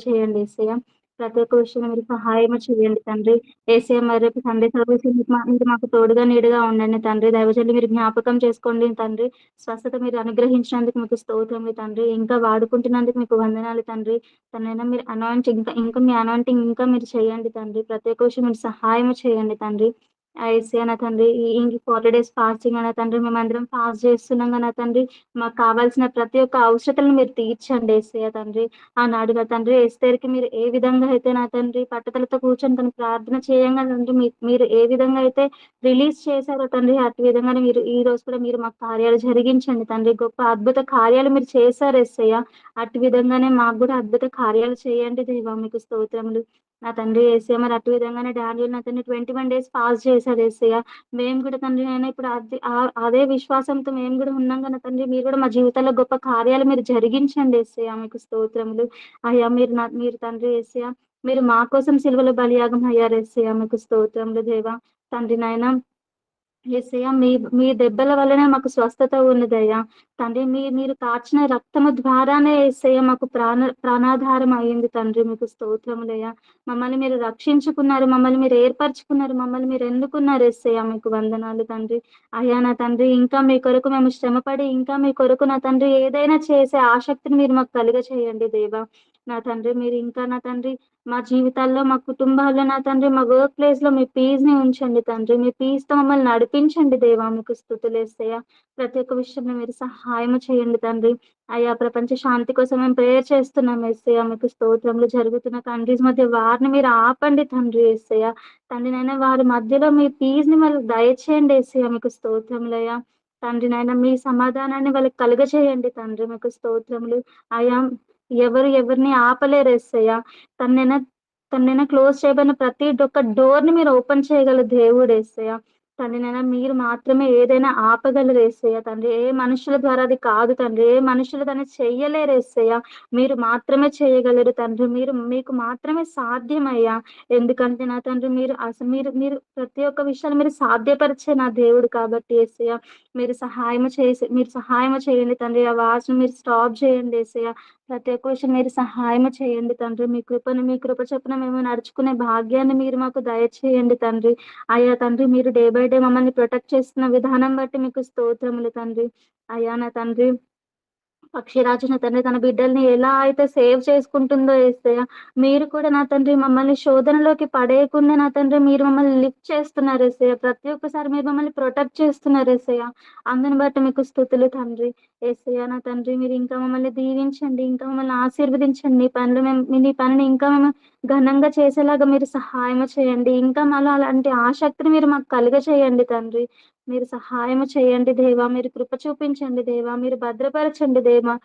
చేయండి యేసయ్య. ప్రతి ఒక్క విషయంలో మీరు సహాయము చేయండి తండ్రి. యేసయ్య మరి రేపు సండే సర్వీస్ మీరు మాకు తోడుగా, నీడగా ఉండండి తండ్రి. దైవజనులు మీరు జ్ఞాపకం చేసుకోండి తండ్రి. స్వస్థత మీరు అనుగ్రహించినందుకు మీకు స్తోత్రములు తండ్రి. ఇంకా వాడుకుంటున్నందుకు మీకు వందనాలు తండ్రి. తనైనా మీరు ఇంకా మీ అనాయింటింగ్ ఇంకా మీరు చేయండి తండ్రి. ప్రతి ఒక్క విషయం మీరు సహాయము చేయండి తండ్రి. యేసయ్య నా తండ్రి. ఈ 40 డేస్ ఫాస్టింగ్ నా తండ్రి మేమందరం ఫాస్ట్ చేస్తున్నాం నా తండ్రి. మాకు కావాల్సిన ప్రతి ఒక్క అవసరతలను మీరు తీర్చండి యేసయ్య తండ్రి. ఆనాడు నా తండ్రి ఎస్తేర్‌కి మీరు ఏ విధంగా అయితే నా తండ్రి పట్టుదలతో కూర్చొని తను ప్రార్థన చేయంగా తండ్రి మీరు ఏ విధంగా అయితే రిలీజ్ చేశారో తండ్రి అటు విధంగానే మీరు ఈ రోజు కూడా మీరు మాకు కార్యాలు జరిగించండి తండ్రి. గొప్ప అద్భుత కార్యాలు మీరు చేశారు యేసయ్య. అటు విధంగానే మాకు కూడా అద్భుత కార్యాలు చేయండి దేవా మీకు స్తోత్రములు. నా తండ్రి యేసయ్య మరి అటు విధంగానే డానియేల్ నా తండ్రి 21 డేస్ ఫాస్ట్ చేశాడు యేసయ్య. మేము కూడా తండ్రి నాయన ఇప్పుడు అదే విశ్వాసంతో మేము కూడా ఉన్నాం కదా తండ్రి. మీరు కూడా మా జీవితాల్లో గొప్ప కార్యాలు మీరు జరిగించండి యేసయ్య మీకు స్తోత్రములు. అయ్యా మీరు తండ్రి యేసయ్య మీరు మా కోసం సిలువలో బలియాగం అయ్యారు యేసయ్య మీకు స్తోత్రములు దేవా. తండ్రి నాయన యేసయ్య మీ మీ దెబ్బల వల్లనే మాకు స్వస్థత ఉన్నదయ్యా. తండ్రి మీరు కార్చిన రక్తము ద్వారానే యేసయ్య మాకు ప్రాణాధారం అయింది తండ్రి మీకు స్తోత్రములయ్యా. మమ్మల్ని మీరు రక్షించుకున్నారు. మమ్మల్ని మీరు ఏర్పరచుకున్నారు. మమ్మల్ని మీరు ఎన్నుకున్నారు యేసయ్య మీకు వందనాలు తండ్రి. అయ్యా నా తండ్రి ఇంకా మీ కొరకు మేము శ్రమపడి ఇంకా మీ కొరకు నా తండ్రి ఏదైనా చేసే ఆసక్తిని మీరు మాకు కలుగచేయండి దేవా. నా తండ్రి మీరు ఇంకా నా తండ్రి మా జీవితాల్లో, మా కుటుంబాల్లో నా తండ్రి మా వర్క్ ప్లేస్‌లో మీ పీస్‌ని ఉంచండి తండ్రి. మీ పీస్‌తో మమ్మల్ని నడిపించండి దేవా మీకు స్తుతులేస్తయ్యా. ప్రతి ఒక్క విషయంలో మీరు సహాయము చేయండి తండ్రి. అయ్యా ప్రపంచ శాంతి కోసం మేము ప్రేయర్ చేస్తున్నాం యేసయ్య మీకు స్తోత్రములు. జరుగుతున్న కంట్రీస్ మధ్య వారిని మీరు ఆపండి తండ్రి యేసయ్య. తండ్రి నాయన వారి మధ్యలో మీ పీస్‌ని వాళ్ళు దయచేయండి యేసయ్య మీకు స్తోత్రములయ్యా. తండ్రి నాయన మీ సమాధానాన్ని వాళ్ళకి కలుగచేయండి తండ్రి మీకు స్తోత్రములు. అయ్యా ఎవరిని ఆపలేరు యేసయ్య. తననైనా తననైనా క్లోజ్ చేయబడిన ప్రతి ఒక్క డోర్‌ని మీరు ఓపెన్ చేయగల దేవుడు యేసయ్య. తండ్రినైనా మీరు మాత్రమే ఏదైనా ఆపగలరు యేసయ్య తండ్రి. ఏ మనుషుల ద్వారా అది కాదు తండ్రి. ఏ మనుషులు దాన్ని చెయ్యలేరు యేసయ్య. మీరు మాత్రమే చేయగలరు తండ్రి. మీకు మాత్రమే సాధ్యమయ్యా. ఎందుకంటే నా తండ్రి మీరు మీరు ప్రతి ఒక్క విషయాన్ని మీరు సాధ్యపరిచే నా దేవుడు కాబట్టి యేసయ్య. మీరు సహాయము చేయండి తండ్రి. ఆ వార్స్‌ని మీరు స్టాప్ చేయండి యేసయ్య. ప్రతి ఒక్క విషయం మీరు సహాయము చేయండి తండ్రి. మీ కృప చొప్పున మేము నడుచుకునే భాగ్యాన్ని మీరు మాకు దయచేయండి తండ్రి. అయ్యా తండ్రి మీరు డే బై డే మమ్మల్ని ప్రొటెక్ట్ చేస్తున్న విధానం బట్టి మీకు స్తోత్రములు తండ్రి. అయ్యా నా తండ్రి పక్షిరాజు నా తండ్రి తన బిడ్డల్ని ఎలా అయితే సేవ్ చేసుకుంటుందో యేసయ్య, మీరు కూడా నా తండ్రి మమ్మల్ని శోధనలోకి పడేయకుండా నా తండ్రి మీరు మమ్మల్ని లిఫ్ట్ చేస్తున్నారు యేసయ్య. ప్రతి ఒక్కసారి మీరు మమ్మల్ని ప్రొటెక్ట్ చేస్తున్నారు యేసయ్య. అందుని బట్టి మీకు స్తుతులు తండ్రి. యేసయ్య నా తండ్రి మీరు ఇంకా మమ్మల్ని దీవించండి. ఇంకా మమ్మల్ని ఆశీర్వదించండి. నీ పనిని ఇంకా మేము ఘనంగా చేసేలాగా మీరు సహాయము చేయండి. ఇంకా మాలో అలాంటి ఆసక్తిని మీరు మాకు కలుగచేయండి తండ్రి. మీరు సహాయము చేయండి దేవా. మీరు కృప చూపించండి దేవా. మీరు భద్రపరచండి దేవా.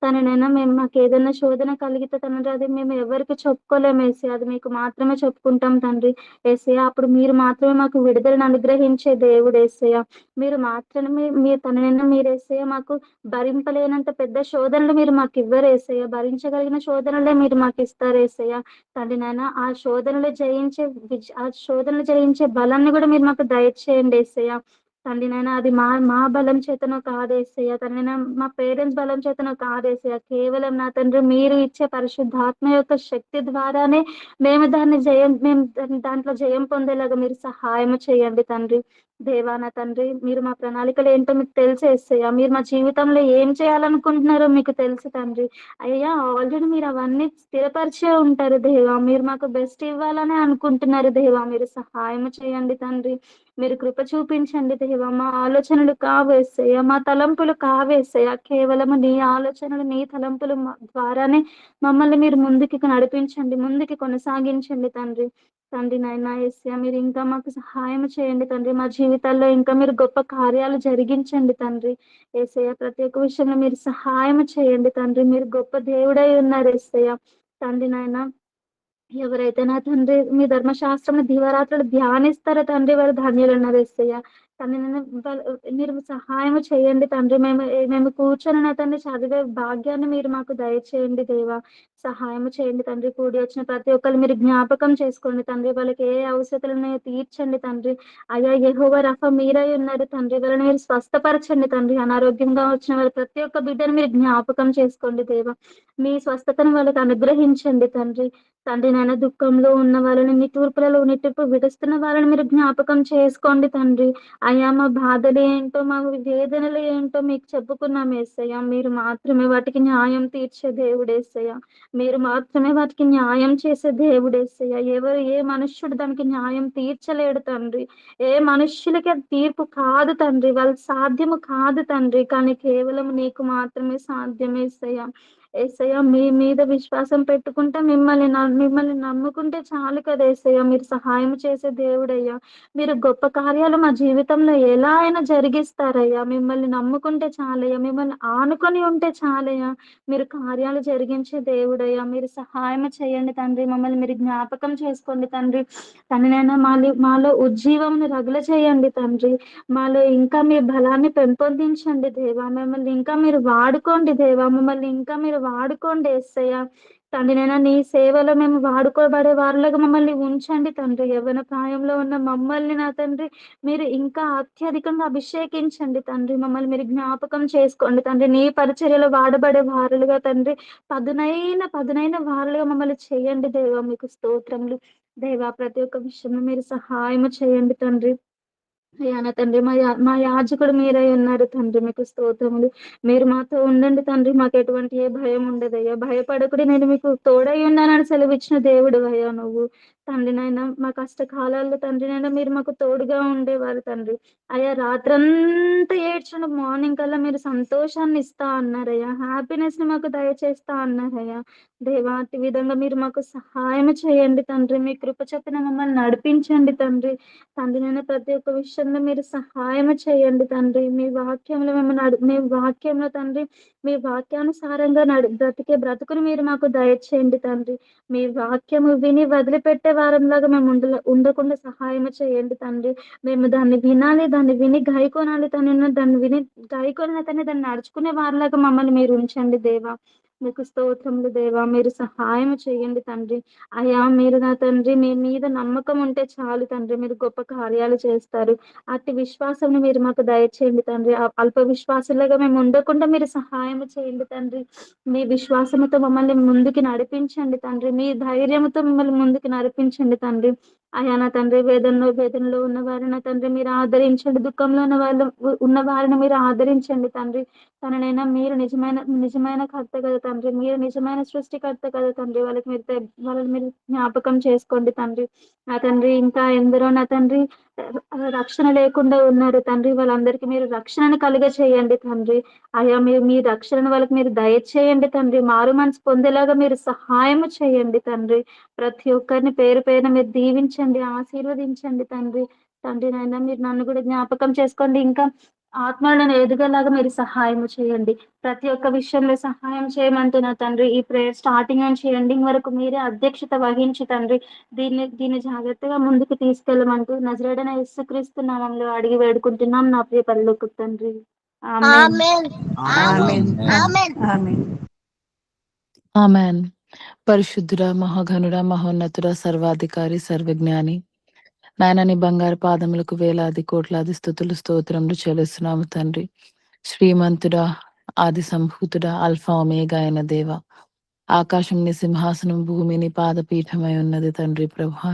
తననైనా మాకేదైనా శోధన కలిగితే తండ్రి అది మేము ఎవరికీ చెప్పుకోలేము యేసయ్య. అది మీకు మాత్రమే చెప్పుకుంటాం తండ్రి. యేసయ్య అప్పుడు మీరు మాత్రమే మాకు విడుదలను అనుగ్రహించే దేవుడు యేసయ్య. మీరు మాత్రమే తననైనా మీరు యేసయ్య మాకు భరింపలేనంత పెద్ద శోధనలు మీరు మాకివ్వరు యేసయ్య. భరించగలిగిన శోధనలే మీరు మాకిస్తారు యేసయ్య. తండ్రి నాయన ఆ శోధనలు జయించే బలాన్ని గూడా మీరు మాకు దయచేయండి యేసయ్య. తండ్రి నాయన అది మా బలం చేతనో కాదు యేసయ్య. తండ్రి నాయన మా పేరెంట్స్ బలం చేతనో కాదు యేసయ్య. కేవలం నా తండ్రి మీరు ఇచ్చే పరిశుద్ధాత్మ యొక్క శక్తి ద్వారానే మేము దాంట్లో జయం పొందేలాగా మీరు సహాయము చేయండి తండ్రి. దేవా నా తండ్రి మీరు మా ప్రణాళికలు ఏంటో మీకు తెలుసు యేసయ్య. మీరు మా జీవితంలో ఏం చేయాలనుకుంటున్నారో మీకు తెలుసు తండ్రి. అయ్యా ఆల్రెడీ మీరు అవన్నీ స్థిరపరిచే ఉంటారు దేవా. మీరు మాకు బెస్ట్ ఇవ్వాలనే అనుకుంటున్నారు దేవా. మీరు సహాయము చేయండి తండ్రి. మీరు కృప చూపించండి దేవా. మా ఆలోచనలు కావు యేసయ్య. మా తలంపులు కావు యేసయ్య. కేవలము నీ ఆలోచనలు, నీ తలంపులు ద్వారానే మమ్మల్ని మీరు ముందుకి నడిపించండి. ముందుకి కొనసాగించండి తండ్రి. తండ్రి నాయనా యేసయ్య మీరు ఇంకా మాకు సహాయం చేయండి తండ్రి. మా జీవితాల్లో ఇంకా మీరు గొప్ప కార్యాలు జరిగించండి తండ్రి. యేసయ్య ప్రతి ఒక్క విషయంలో మీరు సహాయం చేయండి తండ్రి. మీరు గొప్ప దేవుడై ఉన్నారు యేసయ్య. తండ్రి నాయనా ఎవరైతే నా తండ్రి మీ ధర్మశాస్త్రం దివారాత్రులు ధ్యానిస్తారో తండ్రి వారు ధన్యులున్నారు యేసయ్య. తండ్రి నన్ను మీరు సహాయం చేయండి తండ్రి. మేము కూర్చొని నా తండ్రి చదివే భాగ్యాన్ని మీరు మాకు దయచేయండి దేవా. సహాయం చేయండి తండ్రి. కూడి వచ్చిన ప్రతి ఒక్కరిని మీరు జ్ఞాపకం చేసుకోండి తండ్రి. వాళ్ళకి ఏ అవసరతలున్నాయో తీర్చండి తండ్రి. అయ్యా యెహోవా రఫా మీరై ఉన్నారు తండ్రి. వాళ్ళని మీరు స్వస్థపరచండి తండ్రి. అనారోగ్యంగా వచ్చిన వాళ్ళ ప్రతి ఒక్క బిడ్డను మీరు జ్ఞాపకం చేసుకోండి దేవా. మీ స్వస్థతను వాళ్ళకి అనుగ్రహించండి తండ్రి. తండ్రి నాయన దుఃఖంలో ఉన్న వాళ్ళని, నిట్టూర్పులలో నిట్టూర్పు విడుస్తున్న వాళ్ళని మీరు జ్ఞాపకం చేసుకోండి తండ్రి. అయ్యా మా బాధలు ఏంటో, మా వేదనలు ఏంటో మీకు చెప్పుకున్నాం యేసయ్య. మీరు మాత్రమే వాటికి న్యాయం తీర్చే దేవుడేసయ్య. మీరు మాత్రమే వాటికి న్యాయం చేసే దేవుడేసయ్య. ఏ మనుష్యుడు దానికి న్యాయం తీర్చలేడు తండ్రి. ఏ మనుష్యులకి అది తీర్పు కాదు తండ్రి. వాళ్ళకి సాధ్యము కాదు తండ్రి. కానీ కేవలం నీకు మాత్రమే సాధ్యమేసయ్య. యేసయ్య మీ మీద విశ్వాసం పెట్టుకుంటే మిమ్మల్ని నమ్ముకుంటే చాలు కదా యేసయ్య. మీరు సహాయం చేసే దేవుడయ్యా. మీరు గొప్ప కార్యాలు మా జీవితంలో ఎలా అయినా జరిగిస్తారయ్యా. మిమ్మల్ని నమ్ముకుంటే చాలయ్యా. మిమ్మల్ని ఆనుకొని ఉంటే చాలయ్యా. మీరు కార్యాలు జరిగించే దేవుడయ్యా. మీరు సహాయం చేయండి తండ్రి. మమ్మల్ని మీరు జ్ఞాపకం చేసుకోండి తండ్రి. తండ్రినైనా మాలో ఉజ్జీవంను రగుల చేయండి తండ్రి. మాలో ఇంకా మీ బలాన్ని పెంపొందించండి దేవా. మమ్మల్ని ఇంకా మీరు వాడుకోండి దేవా. మమ్మల్ని ఇంకా మీరు వాడుకోండి యేసయ్య. తండ్రినైనా నీ సేవలో మేము వాడుకోబడే వారిలాగా మమ్మల్ని ఉంచండి తండ్రి. యవ్వన ప్రాయంలో ఉన్న మమ్మల్ని నా తండ్రి మీరు ఇంకా అత్యధికంగా అభిషేకించండి తండ్రి. మమ్మల్ని మీరు జ్ఞాపకం చేసుకోండి తండ్రి. నీ పరిచర్యలో వాడబడే వారులుగా తండ్రి పదునైన వారులుగా మమ్మల్ని చేయండి దేవా. మీకు స్తోత్రములు దేవా. ప్రతి ఒక్క విషయంలో మీరు సహాయము చేయండి తండ్రి. అయ్యా నా తండ్రి మా యాజకుడు మీరై ఉన్నారు తండ్రి. మీకు స్తోత్రములు. మీరు మాతో ఉండండి తండ్రి. మాకు ఎటువంటి ఏ భయం ఉండదయ్యా. భయపడకుడి నేను మీకు తోడై ఉన్నానని సెలవిచ్చిన దేవుడు అయ్యా నువ్వు. తండ్రి నాయన మా కష్టకాలాల్లో తండ్రి నాయన మీరు మాకు తోడుగా ఉండేవారు తండ్రి. అయ్యా రాత్రంతా ఏడ్చిన మార్నింగ్ కల్లా మీరు సంతోషాన్ని ఇస్తా అన్నారయ్యా. హ్యాపీనెస్ ని మాకు దయచేస్తా అన్నారయ్యా. దేవా అట్టి విధంగా మీరు మాకు సహాయం చేయండి తండ్రి. మీ కృప చొప్పున మమ్మల్ని నడిపించండి తండ్రి. తండ్రి నైనా ప్రతి ఒక్క విషయంలో మీరు సహాయం చేయండి తండ్రి. మీ వాక్యంలో మీ వాక్యంలో తండ్రి మీ వాక్యానుసారంగా బ్రతికే బ్రతుకుని మీరు మాకు దయచేయండి తండ్రి. మీ వాక్యము విని వదిలిపెట్టే వారంలాగా మేము ఉండకుండా సహాయం చేయండి తండ్రి. మేము దాన్ని వినాలి, దాన్ని విని గైకొనాలి దాన్ని విని గైకొనిన దాన్ని నడుచుకునే వారిలాగా మమ్మల్ని మీరు ఉంచండి దేవా. మీకు స్తోత్రములు దేవా. మీరు సహాయం చేయండి తండ్రి. అయ్యా మీరు నా తండ్రి మీ మీద నమ్మకం ఉంటే చాలు తండ్రి. మీరు గొప్ప కార్యాలు చేస్తారు. అట్టి విశ్వాసం మీరు మాకు దయచేయండి తండ్రి. అల్ప విశ్వాసులుగా మేము ఉండకుండా మీరు సహాయం చేయండి తండ్రి. మీ విశ్వాసముతో మమ్మల్ని ముందుకి నడిపించండి తండ్రి. మీ ధైర్యంతో మిమ్మల్ని ముందుకు నడిపించండి తండ్రి. అయ్యా నా తండ్రి వేదనలో ఉన్న వారిని నా తండ్రి మీరు ఆదరించండి. దుఃఖంలో ఉన్న వారిని మీరు ఆదరించండి తండ్రి. తననైనా మీరు నిజమైన కర్త కదా తండ్రి. మీరు నిజమైన సృష్టికర్త కదా తండ్రి. వాళ్ళని మీరు జ్ఞాపకం చేసుకోండి తండ్రి. నా తండ్రి ఇంకా ఎందరో నా తండ్రి రక్షణ లేకుండా ఉన్నారు తండ్రి. వాళ్ళందరికీ మీరు రక్షణను చేయండి తండ్రి. అయ్యా మీరు మీ రక్షణను వాళ్ళకి మీరు దయచేయండి తండ్రి. మారు మనసు పొందేలాగా మీరు సహాయం చేయండి తండ్రి. ప్రతి ఒక్కరిని పేరు పేరున మీరు దీవించండి, ఆశీర్వదించండి తండ్రి. తండ్రి నాయన మీరు నన్ను కూడా జ్ఞాపకం చేసుకోండి. ఇంకా ఆత్మలను ఎదగలాగా మీరు సహాయం చేయండి. ప్రతి ఒక్క విషయంలో సహాయం చేయమంటున్నా తండ్రి. ఈ ప్రేయర్ స్టార్టింగ్ నుంచి ఎండింగ్ వరకు మీరే అధ్యక్షత వహించి తండ్రి దీన్ని జాగ్రత్తగా ముందుకు తీసుకెళ్ళమంటూ నజరేడైన యేసుక్రీస్తు నామములో అడిగి వేడుకుంటున్నాం నా ప్రియ పరలోకపు తండ్రి. ఆమేన్. ఆమెన్. పరిశుద్ధుడ, మహాఘనుడ, మహోన్నతుడ, సర్వాధికారి, సర్వజ్ఞాని నాయన నీ బంగారు పాదములకు వేలాది కోట్లాది స్తుతులు స్తోత్రములు చెల్లిస్తున్నాము తండ్రి. శ్రీమంతుడా, ఆది సంభూతుడా, అల్ఫా ఒమేగా అయిన దేవ. ఆకాశం నీ సింహాసనం, భూమి నీ పాదపీఠమై ఉన్నది తండ్రి. ప్రభా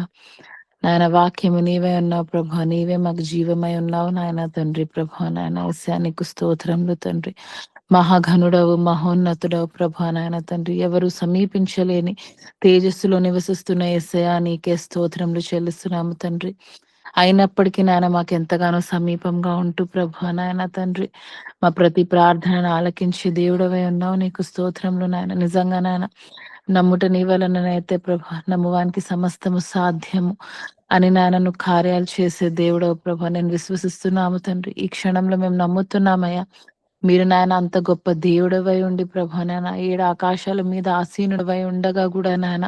నాయన వాక్యము నీవే ఉన్నావు ప్రభా. నీవే మాకు జీవమై ఉన్నావు నాయన తండ్రి. ప్రభా నాయన నీకు స్తోత్రములు తండ్రి. మహాఘనుడవు, మహోన్నతుడవు ప్రభా నాయన తండ్రి. ఎవరు సమీపించలేని తేజస్సులో నివసిస్తున్న యేసయ్యా నీకే స్తోత్రములు చెల్లిస్తున్నాము తండ్రి. అయినప్పటికీ నాయన మాకు ఎంతగానో సమీపంగా ఉంటూ ప్రభా నాయన తండ్రి మా ప్రతి ప్రార్థనను ఆలకించి దేవుడవై ఉన్నావు. నీకు స్తోత్రములు నాయన. నిజంగా నాయన నమ్ముట నీ వలననైతే ప్రభా నమ్మువానికి సమస్తము సాధ్యము అని నాయనను కార్యాలు చేసే దేవుడవు ప్రభా నేను విశ్వసిస్తున్నాము తండ్రి. ఈ క్షణంలో మేము నమ్ముతున్నామయ్యా. మీరు నాయన అంత గొప్ప దేవుడవై ఉండి ప్రభా నాయన 7 ఆకాశాల మీద ఆసీనుడవై ఉండగా కూడా నాయన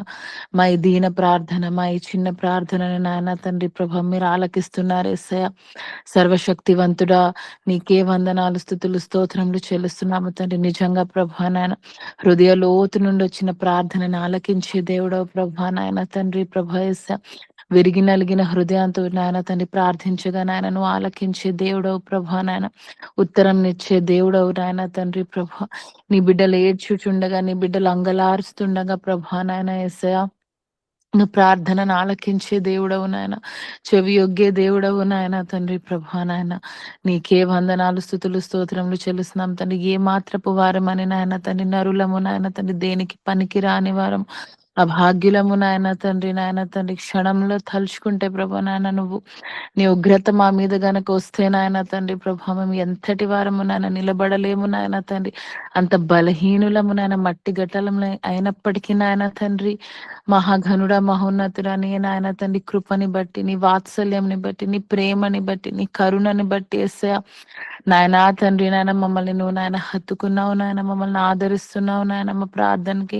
మా ఈ దీన ప్రార్థన, మా ఈ చిన్న ప్రార్థనని నాయన తండ్రి ప్రభా మీరు ఆలకిస్తున్నారు యేసయ్య. సర్వశక్తివంతుడా నీకే వందనాలు, స్తుతులు, స్తోత్రములు చెల్లిస్తున్నాము తండ్రి. నిజంగా ప్రభా నాయన హృదయ లోతు నుండి వచ్చిన ప్రార్థనని ఆలకించే దేవుడవు ప్రభా నాయన తండ్రి ప్రభా యేసయ్య. విరిగి నలిగిన హృదయంతో నాయన తండ్రి ప్రార్థించగా నాయన నువ్వు ఆలకించే దేవుడవు ప్రభా నాయన. ఉత్తరం ఇచ్చే దేవుడవు నాయన తండ్రి ప్రభా. నీ బిడ్డలు ఏడ్చుచుండగా, నీ బిడ్డలు అంగలారుస్తుండగా ప్రభా నాయన యేసయ్య నువ్వు ప్రార్థనను ఆలకించే దేవుడవు నాయన. చెవి యొగ్గే దేవుడవు నాయన తండ్రి ప్రభా నాయన. నీకే వందనాలు, స్తుతులు, స్తోత్రములు చెల్లిస్తున్నాం తండ్రి. ఏ మాత్రపు వారమని నాయన తండ్రి, నరులము నాయన తండ్రి, దేనికి పనికి రాని వారం, అభాగ్యులము నాయన తండ్రి. క్షణంలో తలుచుకుంటే ప్రభా నాయన నువ్వు నీ ఉగ్రత మా మీద గనక వస్తే నాయన తండ్రి ప్రభా మేము ఎంతటి వారము నాయన నిలబడలేము నాయన తండ్రి. అంత బలహీనులము నాయన, మట్టి గట్టలము అయినప్పటికీ నాయన తండ్రి మహాఘనుడా మహోన్నతుడా నీ నాయన తండ్రి కృపని బట్టి, నీ వాత్సల్యంని బట్టి, నీ ప్రేమని బట్టి, నీ కరుణని బట్టి యేసయ్య నాయనా తండ్రి నాయన మమ్మల్ని నువ్వు నాయన హత్తుకున్నావు నాయన, మమ్మల్ని ఆదరిస్తున్నావు నాయన, మా ప్రార్థనకి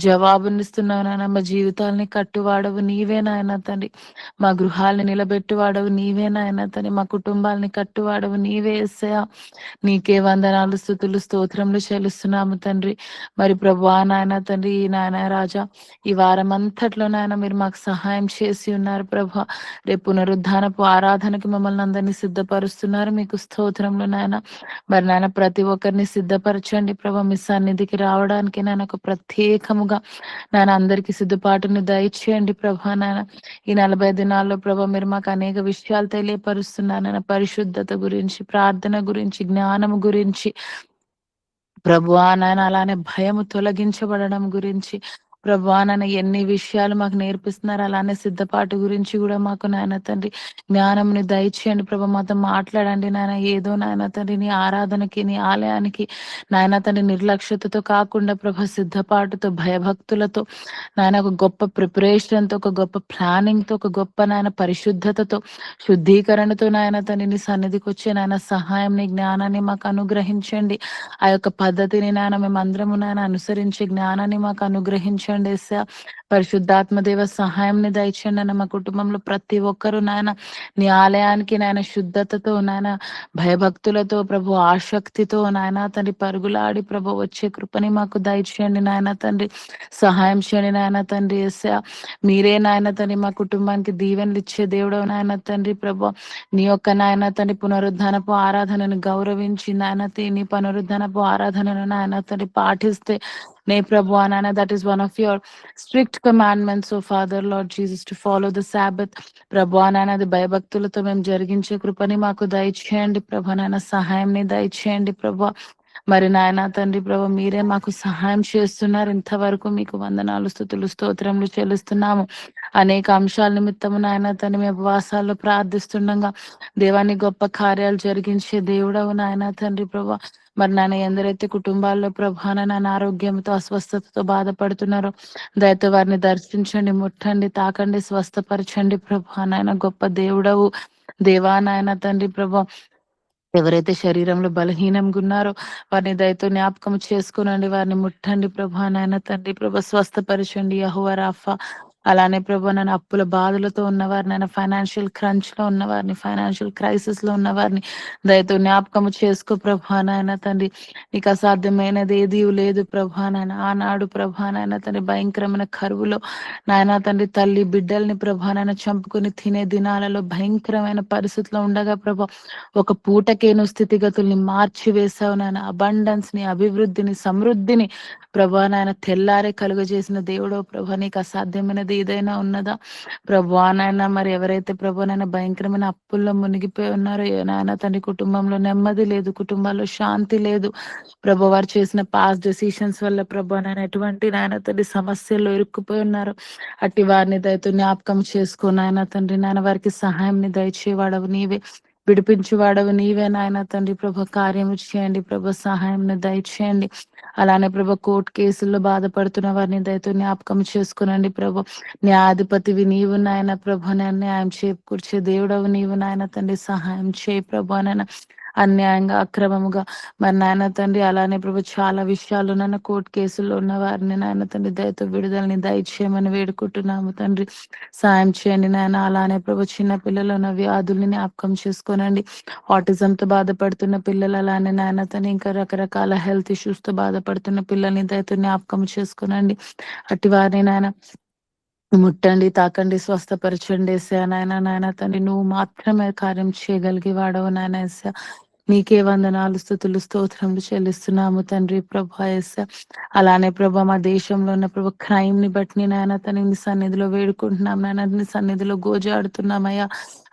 జవాబునిస్తున్నావు నాయన, మా జీవితాలని కట్టువాడవు నీవే నాయన తండ్రి. మా గృహాల్ని నిలబెట్టువాడవు నీవే నాయన తండ్రి. మా కుటుంబాలని కట్టువాడవు నీవే యేసయ్య. నీకే వందనాలు, స్తుతులు, స్తోత్రములు చెల్లిస్తున్నాము తండ్రి. మరి ప్రభువా నాయన తండ్రి ఈ నాయన రాజా ఈ వారం అంతట్లో నాయన మీరు మాకు సహాయం చేసి ఉన్నారు ప్రభా. రేపు పునరుద్ధానపు ఆరాధనకి మమ్మల్ని అందరినీ సిద్ధపరుస్తున్నారు. మీకు స్తోత్రములు నాయన. మరి నాయన ప్రతి ఒక్కరిని సిద్ధపరచండి ప్రభా. మీ సన్నిధికి రావడానికి నాయన ఒక ప్రత్యేకముగా నాయన అందరికీ సిద్ధపాటుని దయచేయండి ప్రభా నాయన. ఈ 40 దినాల్లో ప్రభా మీరు మాకు అనేక విషయాలు తెలియపరుస్తున్నారు నాయన. పరిశుద్ధత గురించి, ప్రార్థన గురించి, జ్ఞానము గురించి ప్రభువా నాయన, అలానే భయము తొలగించబడడం గురించి ప్రభువా నాయన ఎన్ని విషయాలు మాకు నేర్పిస్తున్నారు. అలానే సిద్ధపాటు గురించి కూడా మాకు నాయన తండ్రి జ్ఞానంని దయచేయండి ప్రభా. మాతో మాట్లాడండి నాయన. ఏదో నాయన తండ్రి నీ ఆరాధనకి, నీ ఆలయానికి నాయన తండ్రి నిర్లక్ష్యతతో కాకుండా ప్రభా సిద్ధపాటుతో, భయభక్తులతో నాయన ఒక గొప్ప ప్రిపరేషన్తో, ఒక గొప్ప ప్లానింగ్తో, ఒక గొప్ప నాయన పరిశుద్ధతతో, శుద్ధీకరణతో నాయన తండ్రి నీ సన్నిధికి వచ్చే నాయన సహాయం, నీ జ్ఞానాన్ని మాకు అనుగ్రహించండి. ఆ యొక్క పద్ధతిని నాయన మేమందరము నాయన అనుసరించే జ్ఞానాన్ని మాకు అనుగ్రహించండి యేసయ్య. పరిశుద్ధాత్మ దేవ సహాయంని దయచేయండి నాయన. మా కుటుంబంలో ప్రతి ఒక్కరు నాయన నీ ఆలయానికి నాయన శుద్ధతతో నాయన, భయభక్తులతో ప్రభు, ఆసక్తితో నాయన తండ్రి పరుగులాడి ప్రభు వచ్చే కృపని మాకు దయచేయండి నాయన తండ్రి. సహాయం చేయండి నాయన తండ్రి యేసయ్య. మీరే నాయన తండ్రి మా కుటుంబానికి దీవెనలు ఇచ్చే దేవుడవు నాయన తండ్రి ప్రభు. నీ యొక్క నాయన తండ్రి పునరుద్ధానపు ఆరాధనను గౌరవించి నాయన నీ పునరుద్ధానపు ఆరాధనను నాయన తండ్రి పాటిస్తే నే ప్రభు నాయన that is one of your strict commandments O Father Lord Jesus to follow the Sabbath. ప్రభు నాయన అది భయభక్తులతో మేము జరిగించే కృపని మాకు దయచేయండి ప్రభు నాయన. సహాయంని దయచేయండి ప్రభు. మరి నాయన తండ్రి ప్రభు మీరే మాకు సహాయం చేస్తున్నారు. ఇంతవరకు మీకు వందనాలు, స్తుతులు, స్తోత్రములు చెల్లిస్తున్నాము. అనేక అంశాల నిమిత్తము నాయన తండ్రి మీ ఉపవాసాల్లో ప్రార్థిస్తుండగా దేవాన్ని గొప్ప కార్యాలు జరిగించే దేవుడవు నాయన తండ్రి ప్రభు. మరి నాయన ఎందరైతే కుటుంబాల్లో ప్రభా నాయన ఆరోగ్యంతో, అస్వస్థతతో బాధపడుతున్నారో దయతో వారిని దర్శించండి, ముట్టండి, తాకండి, స్వస్థపరచండి ప్రభా నాయన. గొప్ప దేవుడవు దేవా నాయన తండ్రి ప్రభు. ఎవరైతే శరీరంలో బలహీనంగా ఉన్నారో వారిని దయతో జ్ఞాపకం చేసుకునండి, వారిని ముట్టండి ప్రభా నాయన తండ్రి ప్రభా. స్వస్థపరచండి యెహోవా రాఫా. అలానే ప్రభా నన్ను అప్పుల బాధలతో ఉన్నవారిని, ఆయన ఫైనాన్షియల్ క్రంచ్ లో ఉన్నవారిని, ఫైనాన్షియల్ క్రైసిస్ లో ఉన్నవారిని దయతో జ్ఞాపకం చేసుకో ప్రభా నాయన తండ్రి. నీకు అసాధ్యమైనది ఏది లేదు ప్రభా నాయన. ఆనాడు ప్రభా నాయన తండ్రి భయంకరమైన కరువులో నాయన తండ్రి తల్లి బిడ్డల్ని ప్రభా నాయన చంపుకుని తినే దినాలలో భయంకరమైన పరిస్థితిలో ఉండగా ప్రభా ఒక పూటకేను స్థితిగతుల్ని మార్చి వేసావు నాయన. అబండెన్స్ ని, అభివృద్ధిని, సమృద్ధిని ప్రభా నాయన తెల్లారే కలుగజేసిన దేవుడో ప్రభా. నీకు అసాధ్యమైనది ఏదైనా ఉన్నదా ప్రభా నాయన? మరి ఎవరైతే ప్రభా నాయన భయంకరమైన అప్పుల్లో మునిగిపోయి ఉన్నారో నాయన తండ్రి కుటుంబంలో నెమ్మది లేదు, కుటుంబాల్లో శాంతి లేదు ప్రభా. వారు చేసిన పాస్ట్ డెసిషన్స్ వల్ల ప్రభా నాయన ఎటువంటి నాయన తండ్రి సమస్యల్లో ఇరుక్కుపోయి ఉన్నారు. అట్టి వారిని దయతో జ్ఞాపకం చేసుకో నాయన తండ్రి నాయన. వారికి సహాయంని దయచేవాడవు నీవే, విడిపించువాడవు నీవే నాయన తండ్రి ప్రభ. కార్యము చేయండి ప్రభ, సహాయంని దయచేయండి. అలానే ప్రభ కోర్టు కేసుల్లో బాధపడుతున్న వారిని దయతో జ్ఞాపకం చేసుకునండి ప్రభ. న్యాయాధిపతివి నీవు నాయన ప్రభ. న్యాయం చేకూర్చే దేవుడవు నీవు నాయన తండ్రి. సహాయం చేయి ప్రభ నాయన. అన్యాయంగా అక్రమముగా మరి నాయన తండ్రి అలానే ప్రభు చాలా విషయాలు నాన్న కోర్టు కేసుల్లో ఉన్న వారిని నాయన తండ్రి దయతో విడుదలని దయచేయమని వేడుకుంటున్నాము తండ్రి. సాయం చేయండి నాయన. అలానే ప్రభు చిన్న పిల్లలు ఉన్న వ్యాధుల్ని జ్ఞాపకం చేసుకోనండి. ఆటిజంతో బాధపడుతున్న పిల్లలు అలానే నాయన తండ్రి ఇంకా రకరకాల హెల్త్ ఇష్యూస్ తో బాధపడుతున్న పిల్లల్ని దయతో జ్ఞాపకం చేసుకోనండి. అట్టి వారిని నాయన ముట్టండి, తాకండి, స్వస్థపరచండి యేసయ్య. నాయన తండ్రి నువ్వు మాత్రమే కార్యం చేయగలిగే వాడవు నాయన యేసయ్య. నీకే వందనాలు, స్తుతులు, స్తోత్రములు చెల్లిస్తున్నాము తండ్రి ప్రభా యేసయ్య. అలానే ప్రభా మా దేశంలో ఉన్న ప్రభు క్రైమ్ ని బట్టి నాయన తండ్రి నీ సన్నిధిలో వేడుకుంటున్నాం నాయన, నీ సన్నిధిలో గోజాడుతున్నామయ్యా.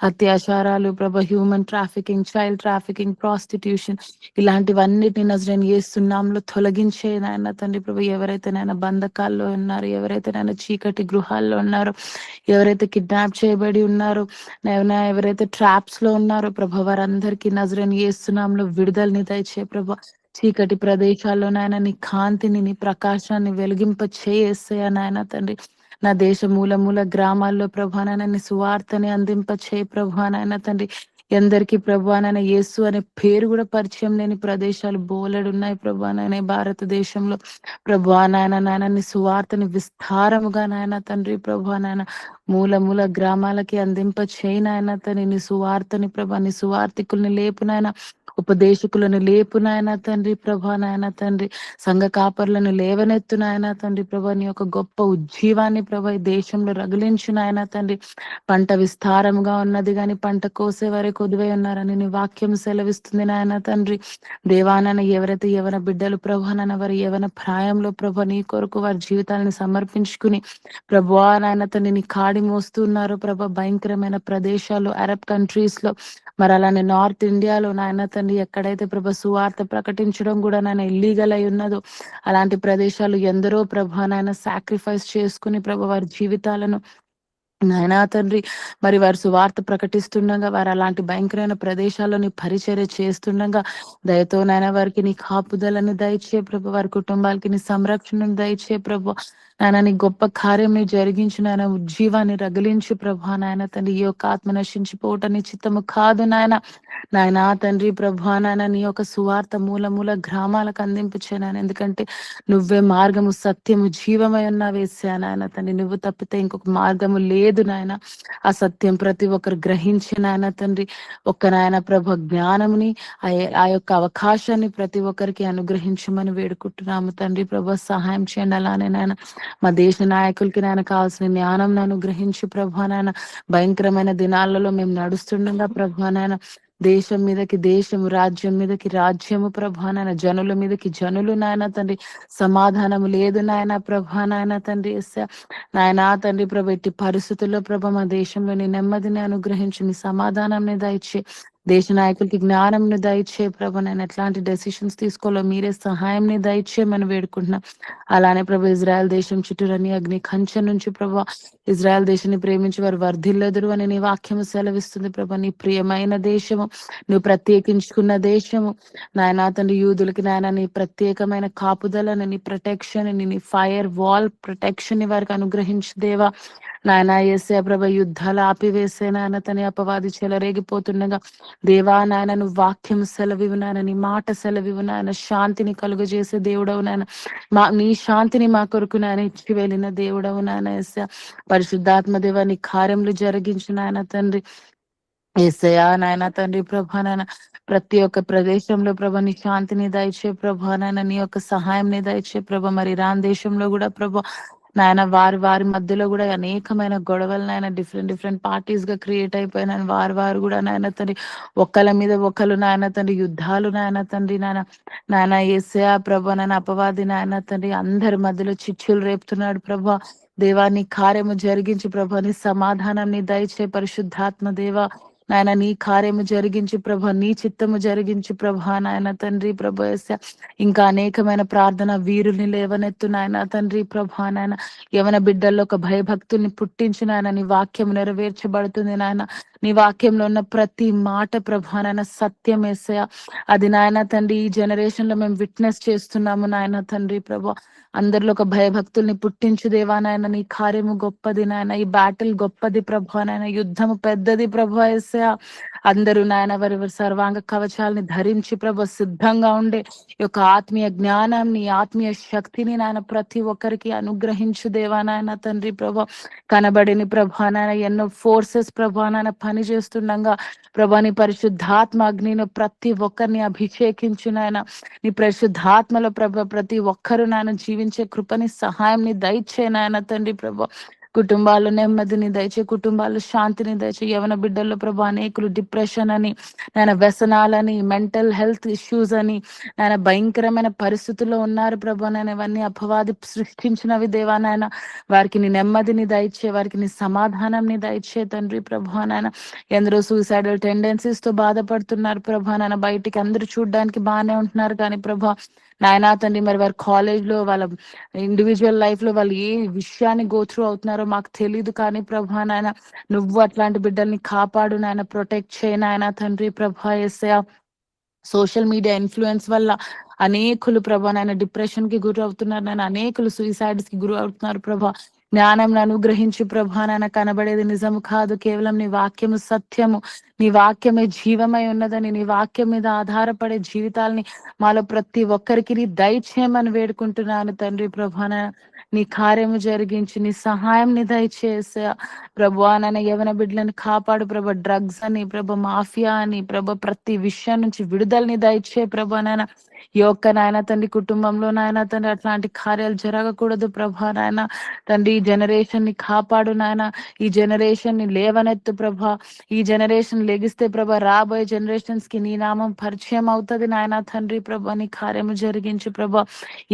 అత్యాచారాలు ప్రభా, human trafficking, child trafficking, prostitution ఇలాంటివన్నిటిని నజరేయుని యేసు నామములో తొలగించే నాయన తండ్రి ప్రభు. ఎవరైతే నాయన బంధకాల్లో ఉన్నారో, ఎవరైతే నాయన చీకటి గృహాల్లో ఉన్నారో, ఎవరైతే కిడ్నాప్ చేయబడి ఉన్నారో, నాయనా ఎవరైతే ట్రాప్స్ లో ఉన్నారో ప్రభా, వారందరికీ నజరేయుని యేసు నామములో విడుదలని దయచే ప్రభా. చీకటి ప్రదేశాల్లో నాయన నీ కాంతిని, నీ ప్రకాశాన్ని వెలిగింప చేయేసయ్యా నాయన తండ్రి. నా దేశ మూల మూల గ్రామాల్లో ప్రభా నాయన నీ సువార్తని అందింప చేయి ప్రభా నాయన తండ్రి. ఎందరికి ప్రభా నాయన యేసు అనే పేరు కూడా పరిచయం లేని ప్రదేశాలు బోలెడున్నాయి ప్రభా నాయన భారతదేశంలో. ప్రభా నాయన నీ సువార్తని విస్తారముగా నాయన తండ్రి ప్రభా నాయన మూల మూల గ్రామాలకి అందింప చేయి నాయన తండ్రి. నీ సువార్తని ప్రభా, నీ సువార్తికుల్ని లేపు నాయన, ఉపదేశకులను లేపు నాయన తండ్రి ప్రభా నాయన తండ్రి. సంఘ కాపర్లను లేవనెత్తు నాయన తండ్రి ప్రభా. నీ యొక్క గొప్ప ఉజ్జీవాన్ని ప్రభా ఈ దేశంలో రగిలించు నాయన తండ్రి. పంట విస్తారముగా ఉన్నది గాని పంట కోసే వారే కొదువై ఉన్నారని నీ వాక్యం సెలవిస్తుంది నాయన తండ్రి. దేవానన ఎవరైతే యవన బిడ్డలు ప్రభా నాయన వారి యవన ప్రాయంలో ప్రభా నీ కొరకు వారి జీవితాలను సమర్పించుకుని ప్రభువా నాయన తండ్రి నీ కాడి మోస్తున్నారు ప్రభా భయంకరమైన ప్రదేశాలు, అరబ్ కంట్రీస్ లో, మరి అలానే నార్త్ ఇండియాలో నాయన తండ్రి ఎక్కడైతే ప్రభా సువార్త ప్రకటించడం కూడా నాయన ఇల్లీగల్ అయి ఉన్నదో అలాంటి ప్రదేశాలు ఎందరో ప్రభా నాయన సాక్రిఫైస్ చేసుకుని ప్రభా వారి జీవితాలను నాయనా తండ్రి మరి వారు సువార్త ప్రకటిస్తుండగా, వారు అలాంటి భయంకరమైన ప్రదేశాల్లో నీ పరిచర్య చేస్తుండగా దయతో నాయన వారికి నీ కాపుదలను దయచే ప్రభు, వారి కుటుంబాలకి నీ సంరక్షణను దయచే ప్రభు. నాయన నీ గొప్ప కార్యం నీ జరిగించు నాయన, ఉజ్జీవాన్ని రగిలించు ప్రభా నాయన తండ్రి. ఈ యొక్క ఆత్మ నశించిపోవటం నీ చిత్తము కాదు నాయన. నాయనా తండ్రి ప్రభా నాయన నీ యొక్క సువార్త మూల మూల గ్రామాలకు అందింపు చేయనాయన. ఎందుకంటే నువ్వే మార్గము, సత్యము, జీవమై ఉన్నావు యేసయ్య నాయన తండ్రి. నువ్వు తప్పితే ఇంకొక మార్గము లేదు నాయన. ఆ సత్యం ప్రతి ఒక్కరు గ్రహించి నాయన తండ్రి ఒక్క నాయన ప్రభు జ్ఞానముని ఆ యొక్క అవకాశాన్ని ప్రతి ఒక్కరికి అనుగ్రహించమని వేడుకుంటున్నాము తండ్రి ప్రభు. సహాయం చేయండి. అలానే నాయన మా దేశ నాయకులకి నాయన కావాల్సిన జ్ఞానం అనుగ్రహించి ప్రభా నాయన. భయంకరమైన దినాలలో మేము నడుస్తుండగా ప్రభా నాయన దేశం మీదకి దేశము, రాజ్యం మీదకి రాజ్యము ప్రభా నాయన, జనుల మీదకి జనులు నాయన తండ్రి. సమాధానము లేదు నాయన ప్రభా నాయన తండ్రి. నాయన తండ్రి ప్రభు ఎట్టి పరిస్థితుల్లో ప్రభ మా దేశంలో నీ నెమ్మదిని అనుగ్రహించి, నీ సమాధానం దయచే, దేశ నాయకులకి జ్ఞానంని దయచే ప్రభు. నేను ఎట్లాంటి డెసిషన్స్ తీసుకోవాలో మీరే సహాయం దయచేయమని వేడుకుంటున్నాం. అలానే ప్రభు ఇజ్రాయెల్ దేశం చుట్టూరని అగ్ని కంచె నుంచి ప్రభు ఇజ్రాయెల్ దేశాన్ని ప్రేమించి వారు వర్ధిల్లెదరు అని నీ వాక్యము సెలవిస్తుంది ప్రభు. నీ ప్రియమైన దేశము, నువ్వు ప్రత్యేకించుకున్న దేశము నాయన తండ్రి. యూదులకి నాయన నీ ప్రత్యేకమైన కాపుదలను, నీ ప్రొటెక్షన్, నీ ఫైర్ వాల్ ప్రొటెక్షన్ వారికి అనుగ్రహించు దేవా. నాయన యేసయ్య ప్రభ యుద్ధాలు ఆపివేసే నాయన తని అపవాది చెలరేగిపోతుండగా దేవా నాయన నువ్వు వాక్యం సెలవివు నాయన, నీ మాట సెలవివు నాయన. శాంతిని కలుగజేసే దేవుడవు నాయన, నీ శాంతిని మా కొరకు నాయన ఇచ్చి వెళ్ళిన దేవుడవు నాయన యేసయ్య. పరిశుద్ధాత్మ దేవ నీ కార్యములు జరిగించు నాయన తండ్రి. యేసయ్యా నాయన తండ్రి ప్రభా నాయన ప్రతి ఒక్క ప్రదేశంలో ప్రభ నీ శాంతిని దయచే ప్రభా నాయన, నీ యొక్క సహాయం దయచే ప్రభ. మరి ఇరాన్ దేశంలో కూడా ప్రభ నాయన వారి మధ్యలో కూడా అనేకమైన గొడవలు నాయన డిఫరెంట్ పార్టీస్ గా క్రియేట్ అయిపోయిన వారు కూడా నాయన తండ్రి ఒకళ్ళ మీద ఒకళ్ళు నాయన తండ్రి యుద్ధాలు నాయన తండ్రి. నాయన యేసయ్యా ప్రభ నాయన అపవాది నాయన తండ్రి అందరి మధ్యలో చిచ్చులు రేపుతున్నాడు ప్రభా. దేవాన్ని కార్యము జరిగించి ప్రభా, నీ సమాధానం దయచే పరిశుద్ధాత్మ దేవా. నాయన నీ కార్యము జరిగించి ప్రభా, నీ చిత్తము జరిగించి ప్రభా నాయన తండ్రి ప్రభు. ఇంకా అనేకమైన ప్రార్థన వీరుల్ని లేవనెత్తు నాయన తండ్రి ప్రభా నాయన. యవన బిడ్డల్లో ఒక భయభక్తుల్ని పుట్టించి నాయన నీ వాక్యం నెరవేర్చబడుతుంది నాయన. నీ వాక్యంలో ఉన్న ప్రతి మాట ప్రభా నాయన సత్యం యేసయ్య. అది నాయన తండ్రి ఈ జనరేషన్ లో మేము విట్నెస్ చేస్తున్నాము నాయన తండ్రి ప్రభా. అందరిలో ఒక భయభక్తుల్ని పుట్టించు దేవా నాయన. నీ కార్యము గొప్పది నాయన, ఈ బ్యాటిల్ గొప్పది ప్రభా నాయన, యుద్ధము పెద్దది ప్రభా యేసయ్య. ఏసయా. అందరూ నాయన వారి సర్వాంగ కవచాలని ధరించి ప్రభు సిద్ధంగా ఉండే ఈ యొక్క ఆత్మీయ జ్ఞానాన్ని, ఆత్మీయ శక్తిని నాయన ప్రతి ఒక్కరికి అనుగ్రహించు దేవా నాయన తండ్రి ప్రభు. కనబడిని ప్రభా నాయన ఎన్నో ఫోర్సెస్ ప్రభా నాయన పని చేస్తుండగా ప్రభా నీ పరిశుద్ధాత్మ అగ్నిలో ప్రతి ఒక్కరిని అభిషేకించు నాయన. నీ పరిశుద్ధాత్మలో ప్రభ ప్రతి ఒక్కరు నాయన జీవించే కృపని సహాయంని దయచే నాయన తండ్రి ప్రభు. కుటుంబాలు నెమ్మదిని దయచే, కుటుంబాలు శాంతిని దయచే. యవన బిడ్డల్లో ప్రభు అనేకులు డిప్రెషన్ అని, నాయన వ్యసనాలని, మెంటల్ హెల్త్ ఇష్యూస్ అని నాయన భయంకరమైన పరిస్థితుల్లో ఉన్నారు ప్రభు. నాయన ఇవన్నీ అపవాది సృష్టించినవి దేవా నాయన. వారికి నీ నెమ్మదిని దయచే, వారికి నీ సమాధానంని దయచే తండ్రి ప్రభు. నాయన ఎందరో సూసైడల్ టెండెన్సీస్ తో బాధపడుతున్నారు ప్రభా నాయన. బయటికి అందరూ చూడడానికి బాగానే ఉంటున్నారు కానీ ప్రభా నాయనా తండ్రి మరి వారి కాలేజ్ లో వాళ్ళ ఇండివిజువల్ లైఫ్ లో వాళ్ళు ఏ విషయాన్ని గో త్రూ అవుతున్నారో మాకు తెలియదు కానీ ప్రభా నాయన నువ్వు అట్లాంటి బిడ్డల్ని కాపాడు నాయన, ప్రొటెక్ట్ చేయ నాయన తండ్రి ప్రభా. యేసయ్యా, సోషల్ మీడియా ఇన్ఫ్లుయెన్స్ వల్ల అనేకులు ప్రభా నాయన డిప్రెషన్ కి గురి అవుతున్నారు నాయన, అనేకులు సూసైడ్స్ కి గురి అవుతున్నారు ప్రభా. జ్ఞానం అనుగ్రహించి ప్రభా నాయన. కనబడేది నిజము కాదు, కేవలం నీ వాక్యము సత్యము, నీ వాక్యమే జీవమై ఉన్నదని, నీ వాక్యం మీద ఆధారపడే జీవితాల్ని మాలో ప్రతి ఒక్కరికి నీ దయచేయమని వేడుకుంటున్నాను తండ్రి ప్రభా నాయన. నీ కార్యము జరిగించి నీ సహాయం ని దయచేసా ప్రభా నాయన. యవన బిడ్డలను కాపాడు ప్రభా. డ్రగ్స్ అని ప్రభా, మాఫియా అని ప్రభా, ప్రతి విషయం నుంచి విడుదలని దయచే ప్రభా నాయన. ఈ యొక్క నాయన తండ్రి కుటుంబంలో నాయన తండ్రి అట్లాంటి కార్యాలు జరగకూడదు ప్రభా నాయన తండ్రి. ఈ జనరేషన్ ని కాపాడు నాయన, ఈ జనరేషన్ ని లేవనెత్తు ప్రభా. ఈ జనరేషన్ లెగిస్తే ప్రభా రాబోయే జనరేషన్స్ కి నీ నామం పరిచయం అవుతుంది నాయన తండ్రి ప్రభా. నీ కార్యము జరిగించు ప్రభా.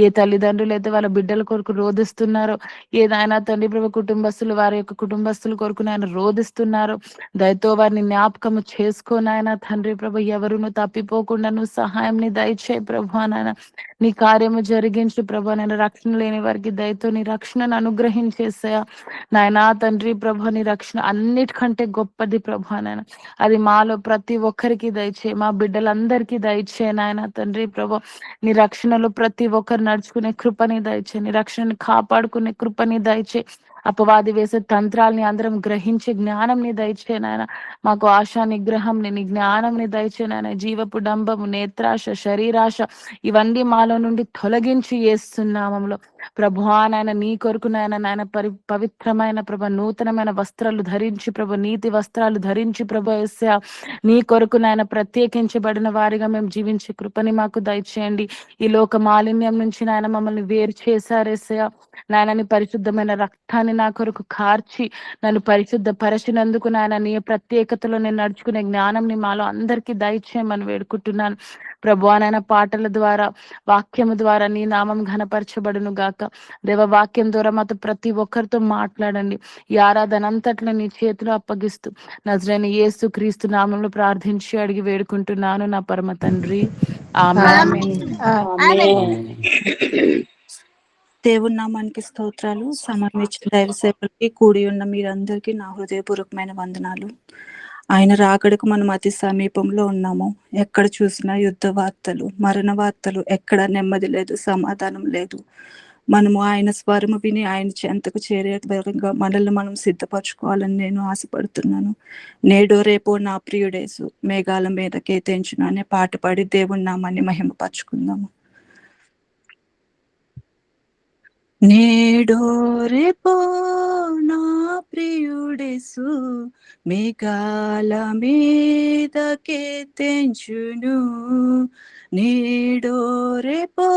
ఏ తల్లిదండ్రులు అయితే వాళ్ళ బిడ్డల కొరకు రోధిస్తున్నారో, ఏ నాయన తండ్రి ప్రభా కుటుంబస్తులు వారి యొక్క కుటుంబస్తుల కొరకు నాయన రోధిస్తున్నారు, దయతో వారిని జ్ఞాపకము చేసుకో నాయన తండ్రి ప్రభా. ఎవరును తప్పిపోకుండా నువ్వు సహాయం ని దయచే ప్రభా నాయన. నీ కార్యము జరిగించు ప్రభా. నేను రక్షణ లేని వారికి దయతో నీ రక్షణను అనుగ్రహించేసా నాయనా తండ్రి ప్రభా. నీ రక్షణ అన్నిటికంటే గొప్పది ప్రభా నాయన. అది మాలో ప్రతి ఒక్కరికి దయచే, మా బిడ్డలందరికీ దయచే నాయన తండ్రి ప్రభా. నీ రక్షణలో ప్రతి ఒక్కరు నడుచుకునే కృపని దయచే, నీ రక్షణని కాపాడుకునే కృపని దయచే. అపవాది వేసే తంత్రాలని అందరం గ్రహించే జ్ఞానం ని దయచే నాయన. మాకు ఆశా నిగ్రహం నీ జ్ఞానం ని దయచే నాయన. జీవపు డంబము, నేత్రాశ, శరీరాశ ఇవన్నీ మాలో నుండి తొలగించి ఏస్తున్నామంలో ప్రభువా నాయన. నీ కొరకు నాయన నాయన పవిత్రమైన ప్రభ నూతనమైన వస్త్రాలు ధరించి ప్రభ, నీతి వస్త్రాలు ధరించి ప్రభ యేసయ్యా, నీ కొరకు నాయన ప్రత్యేకించబడిన వారిగా మేము జీవించే కృపని మాకు దయచేయండి. ఈ లోక మాలిన్యం నుంచి నాయన మమ్మల్ని వేరు చేశారేసయ్యా నాయన. నీ పరిశుద్ధమైన రక్తాన్ని నా కొరకు కార్చి నన్ను పరిశుద్ధ పరచినందుకు నాయన, నీ ప్రత్యేకతలో నేను నడుచుకునే జ్ఞానం ని మాలో అందరికీ దయచేయమని వేడుకుంటున్నాను ప్రభువా నాయన. పాటల ద్వారా, వాక్యము ద్వారా నీ నామం ఘనపరచబడును గాక. దేవ వాక్యం ద్వారా మాతో ప్రతి ఒక్కరితో మాట్లాడండి. ఈ ఆరాధన అంతట్లో నీ చేతిలో అప్పగిస్తూ నజరేని యేసు క్రీస్తు నామంలో ప్రార్థించి అడిగి వేడుకుంటున్నాను నా పరమ తండ్రి, ఆమేన్. దేవుని నామానికి స్తోత్రాలు. సమర్పించిన దైవ సేవలకి కూడి ఉన్న మీరందరికీ నా హృదయపూర్వకమైన వందనాలు. ఆయన రాకడకు మనం అతి సమీపంలో ఉన్నాము. ఎక్కడ చూసినా యుద్ధ వార్తలు, మరణ వార్తలు, ఎక్కడ నెమ్మది లేదు, సమాధానం లేదు. మనము ఆయన స్వరము విని ఆయన చెంతకు చేరే విధంగా మనల్ని మనం సిద్ధపరచుకోవాలని నేను ఆశపడుతున్నాను. నేడో రేపో నా ప్రియుడేసు మేఘాల మీదకే తెంచును అనే పాట పాడి దేవుని నామాన్ని మహిమపరచుకుందాము. నేడో రేపో నా ప్రియుడేసు మేఘాల మీదకే తెంచును. నేడో రేపో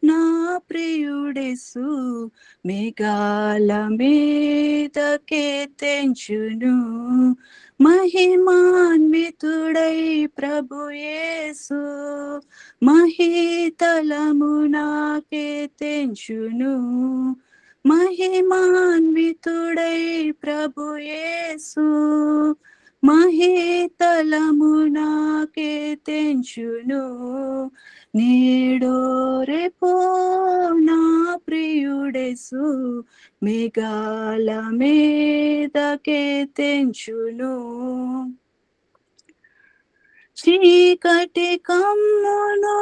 నా ప్రియుడేసు మేఘాల మీదకే తెంచును. మహిమాన్వితుడై ప్రభు యేసు మహీతలమునాకే తెంచును. మహిమాన్వితుడై ప్రభు యేసు మహీతలమునాకే తెంచును. నేడో రేపో నా ప్రియుడేసు మేఘాల మీదకే తెంచును. చీకటి కమ్మును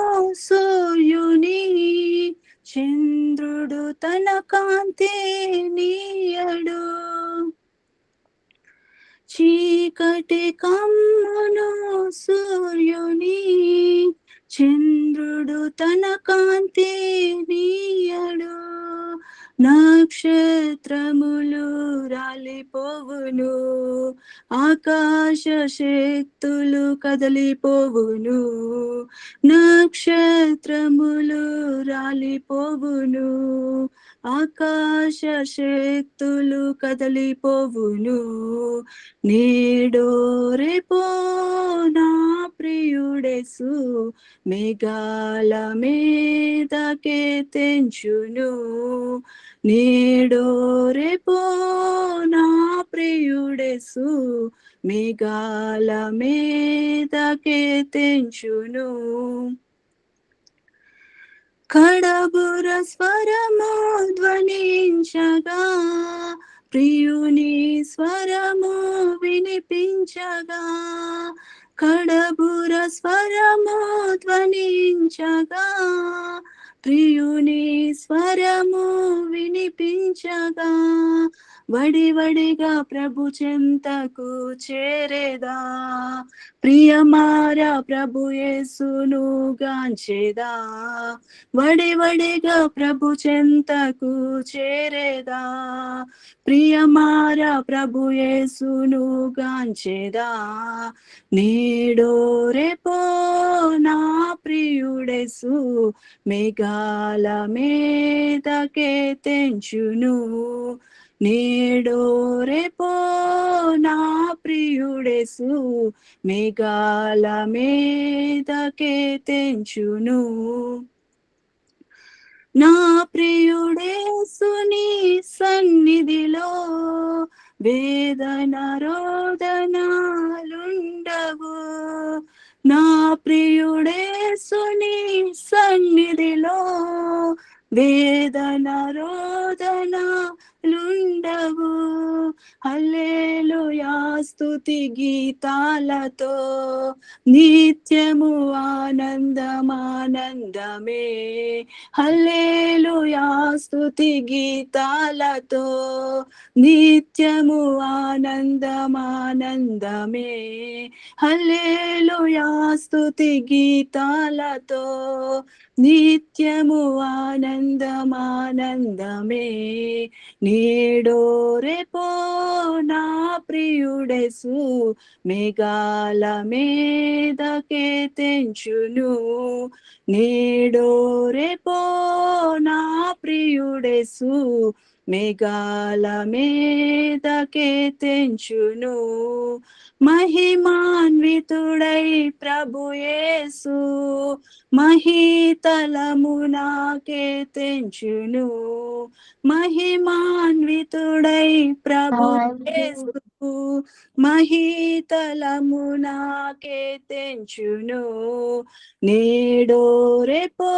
సూర్యుని చంద్రుడు తన కాంతి నీయడు. చీకటి కమ్మును సూర్యుని, చంద్రుడు తన కాంతి నీయడు, నక్షత్రములు రాలిపోవును, ఆకాశ శక్తులు కదలిపోవును, నక్షత్రములు రాలిపోవును, ఆకాశ శక్తులు కదలిపోవును, నేడో రేపో నా ప్రియుడేసు మేఘాల మీదకే తెంచును, నేడో రేపో నా ప్రియుడేసు మేఘాల మీదకే తెంచును, కడబుర స్వరము ధ్వనించగా, ప్రియుని స్వరము వినిపించగా, కడబుర స్వరము ధ్వనించగా, ప్రియుని స్వరము వినిపించగా, వడివడిగా ప్రభు చెంతకు చేరేదా, ప్రియమారా ప్రభు యేసును గాంచేదా, వడివడిగా ప్రభు చెంతకు చేరేదా, ప్రియమారా ప్రభు యేసును గాంచేదా, నేడో రేపో నా ప్రియుడేసు మేఘాల మీదకే తెంచును, నేడో రేపో నా ప్రియుడేసు మేఘాల మీదకే తెంచును, నా ప్రియుడేసుని సన్నిధిలో వేదన రోదనాలుండవు, నా ప్రియుడేసుని సన్నిధిలో వేదన రోదనాలుండవు, హల్లెలూయా స్తుతి గీతాలతో నిత్యము ఆనందమానందమే, హల్లెలూయా స్తుతి గీతాలతో నిత్యము ఆనందమానందమే, హల్లెలూయా స్తుతి గీతాలతో నిత్యము ఆనందమానందమే, నేడో రేపో నా ప్రియుడేసు మేఘాల మీదకే తెంచును, నేడో రేపో నా ప్రియుడేసు మేఘాల మీదకే తెంచును, మహిమాన్వితుడై ప్రభు యేసు మహీతలమునాకే తెంచును, మహిమాన్వితుడై ప్రభు యేసు మహీతలమునాకే తెంచును, నేడో రేపో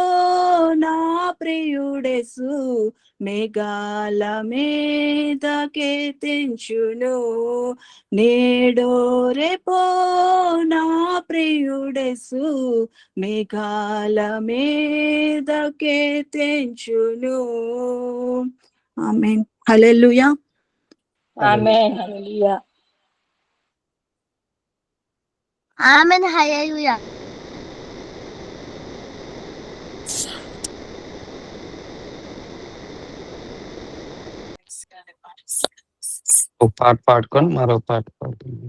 నా ప్రియుడేసు మేఘాల మీదకే తెంచును, నేడో రేపో నా ప్రియుడేసు మేఘాల మీదకే తెంచును. ఆమేన్. హల్లెలూయా. ఆమేన్. హల్లెలూయా. ఆమేన్. హల్లెలూయా. ఒక పాట పాడుకొని మరో పాట పాడుతుంది.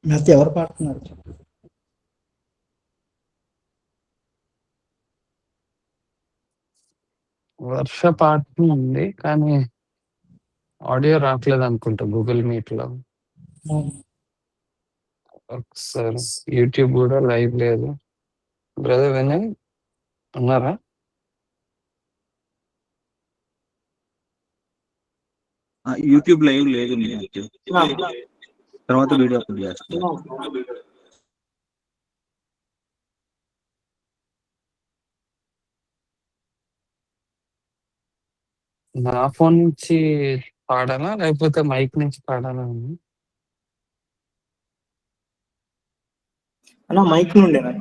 లేకపోతే ఎవరు పాడుతున్నారు? వర్ష పాడుతుంది కానీ ఆడియో రావట్లేదు అనుకుంటా గూగుల్ మీట్ లో. ఒకసారి యూట్యూబ్ కూడా లైవ్ లేదు. బ్రదర్ వినయ్ ఉన్నారా? యూట్యూబ్ లైవ్ లేదు, తర్వాత వీడియో అప్లోడ్ చేస్తాను. నా ఫోన్ నుంచి పాడాలా లేకపోతే మైక్ నుంచి పాడాలా? అన్న మైక్ నుండేనా?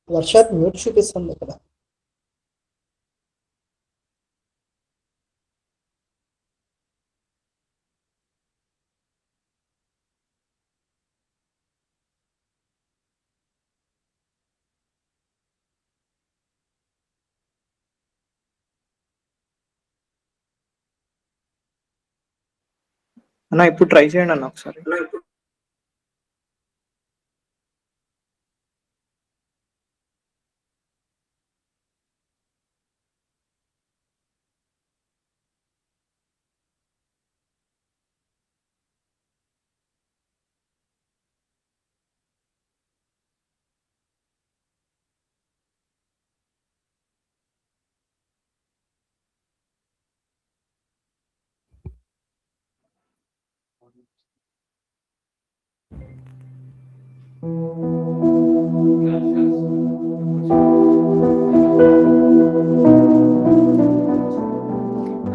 వర్షాత్ మ్యూట్ చూపిస్తుంది ఇక్కడ. అన్న ఇప్పుడు ట్రై చేయండి అన్న ఒకసారి.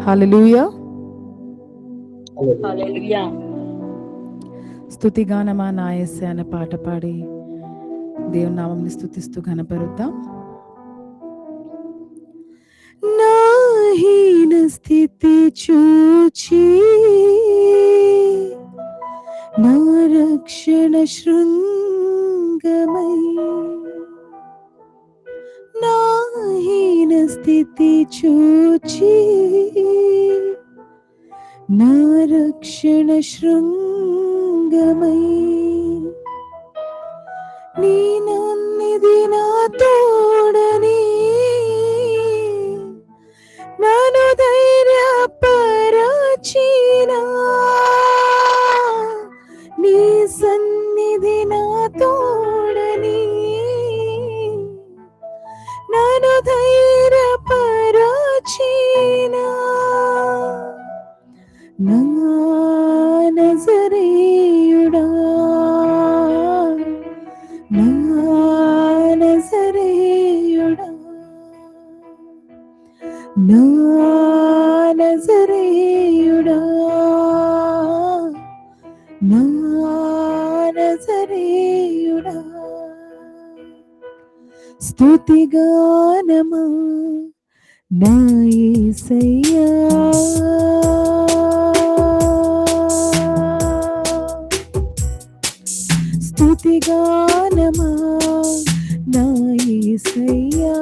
హల్లెలూయా. హల్లెలూయా. స్తుతిగానమా నా యేసయ్య అనే పాట పాడి దేవుని నామంని స్తుతిస్తూ ఘనపరుద్దాం. నా హీన స్థితి చూచి నా రక్షణ శృంగమై, నా హీన స్థితి చూచి నా రక్షణ శృంగమై, నీ నన్నిది నా తోడని నన్ను ధైర్యపరచినా, నీ సన్నిధి నా తోడని నన్ను ధైర్యపరచినా, నా నజరేయుడా, నా నజరేయుడా, నా నజరేయుడా, నా నజరేయుడా, స్తుతిగానమా నా యేసయ్యా, స్తుతిగానమా నా యేసయ్యా,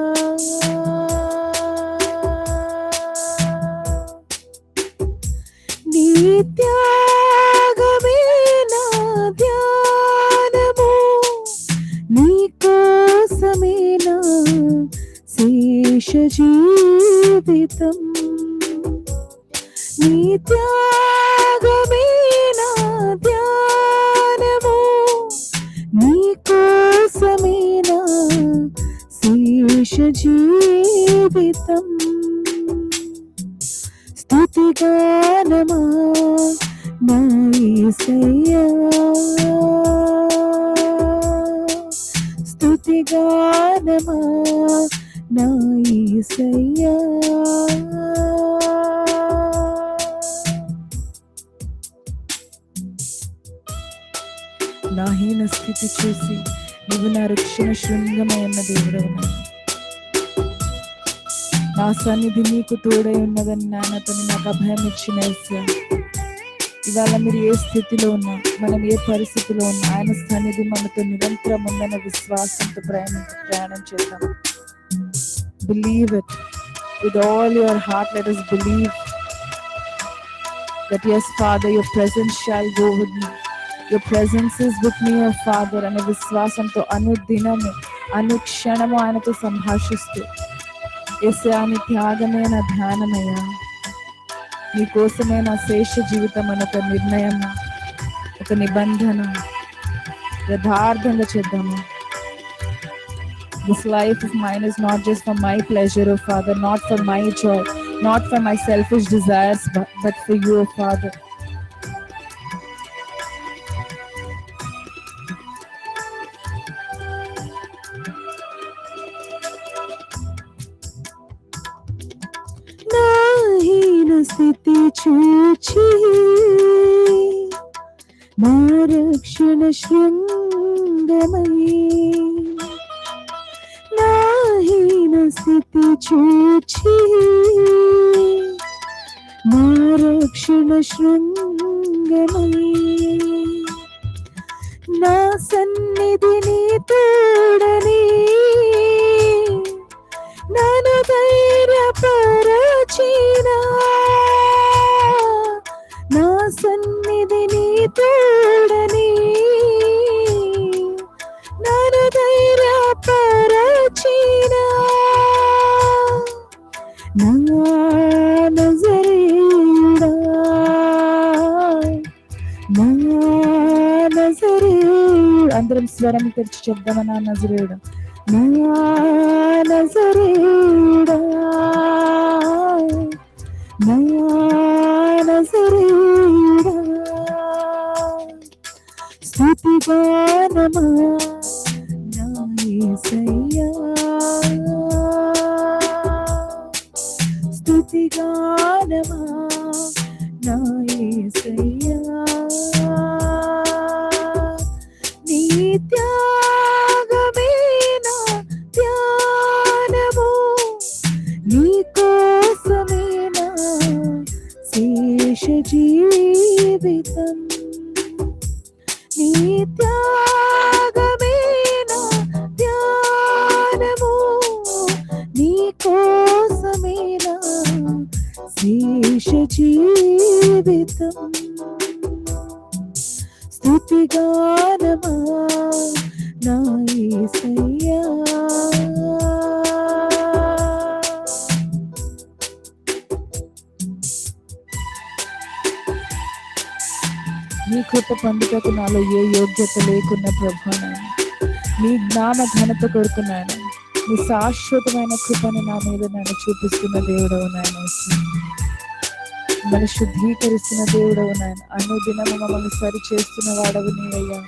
నీ త్యాగమే నా ధ్యానము, నీ కోసమే నా శేష జీవితం, నీ త్యాగమే నా ధ్యానము, నీ కోసమే నా శేష జీవితం, స్తుతిగానమా నా యేసయ్యా, స్తుతిగానమా నా యేసయ్యా, నా హీన స్థితి చూసి నువ్వు నా రక్షణ శృంగమై ఉన్న దేవుడవు. నా సన్నిధి నీకు తోడై ఉన్నదని నాన్నతని నాకు అభయం ఇచ్చిన యేసయ్యా. ఇవాళ మీరు ఏ స్థితిలో ఉన్నా, మనం ఏ పరిస్థితిలో ఉన్నా, ఆయన సన్నిధి మనతో నిరంతరం ఉందన్న విశ్వాసంతో ప్రయాణం చేద్దాం. Believe it with all your heart. Let us believe that yes, Father, your presence shall go with me. Your presence is with me, O Father. అనే విశ్వాసంతో అనుదినము అనుక్షణము ఆయనతో సంభాషిస్తూ, యేసయ్యా నీ త్యాగమే నా ధ్యానమయ్యా, నీ కోసమే నా శేష జీవితం అని ఒక నిర్ణయం, ఒక నిబంధన యథార్థంగా చేద్దాము. This life of mine is not just for my pleasure, O Father, not for my joy, not for my selfish desires, but for you, O Father. నా హీన స్థితి చూచి నా రక్షణ శృంగమై, నా హీన స్థితి చూచి నా రక్షణ శృంగమై, నా సన్నిధిని తోడని నన్ను ధైర్యపరచిన, నా సన్నిధిని తోడని నన్ను ధైర్యపరచిన నా నజరేయుడా, నా నజరేయుడా. అందరం స్వరం తెరిచి చెప్దామా? నా నజరేయుడా, నా నజరేయుడా, నా నజరేయుడా. స్తుతిగానమా నా యేసయ్యా, స్తుతిగానమా నా యేసయ్యా. నీ త్యాగమే నా ధ్యానము, నీ కోసమే నా శేష జీవితం. నీ త్యాగమే నా ధ్యానము, నీ కోసమే నా శేష జీవితం. స్తుతిగానమా నా యేసయ్యా. నీ కృప పొందుటకు నాలో ఏ యోగ్యత లేకున్న ప్రభా, నాయన నీ జ్ఞాన ఘనత కొరకు నాయన నీ శాశ్వతమైన కృపని నా మీద నేను చూపిస్తున్న దేవుడవు నాయన. మమ్మల్ని శుద్ధీకరిస్తున్న దేవుడవు నాయన. అనుదినము మమ్మల్ని సరి చేస్తున్న వాడవు నీవయ్యా.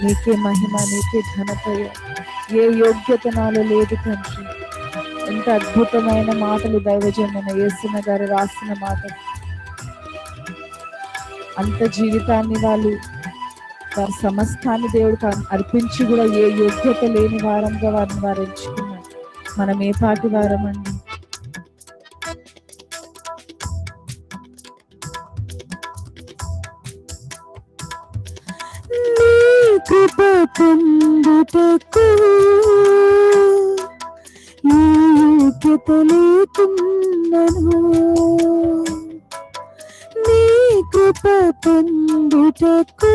నీకే మహిమ, నీకే ఘనత అయ్యా. ఏ యోగ్యత నాలో లేదు తండ్రి. ఎంత అద్భుతమైన మాటలు దైవజనుడైన యేసయ్య గారు రాసిన మాటలు. అంత జీవితాన్ని వారి సమస్తాన్ని దేవుడికి అర్పించి కూడా ఏ యోగ్యత లేని వారంగా వారిని వారు ఎంచుకున్నారు. మనం ఏ పాటి వారమండి? నీ కృప పొందుటకు ఏ యోగ్యత లేకున్నను, నీ కృప పొందుటకు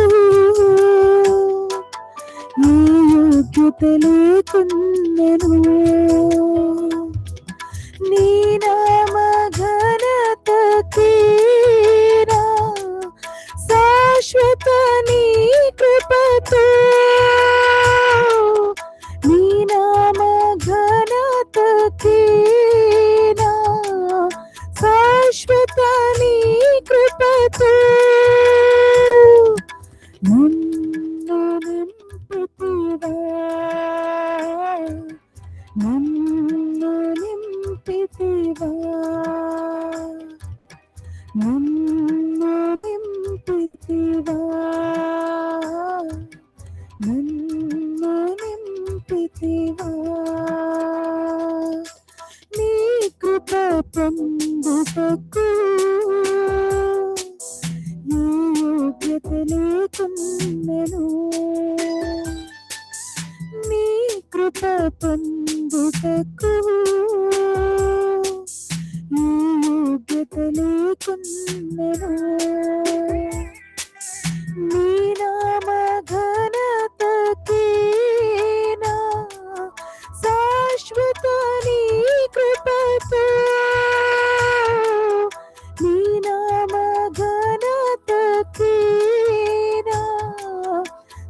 ఏ యోగ్యత లేకున్నను, నీ నామ ఘనతకే నా శాశ్వత నీ కృపతో, నీ నామ ఘనతకే నా శాశ్వత నీ కృపతో నన్ను నింపితివా, నన్ను నింపితివా, నన్ను నింపితివా, పొందెను నీ నామ ఘనతకీనా శాశ్వత నీ కృపతో నీ నామ ఘనతకీనా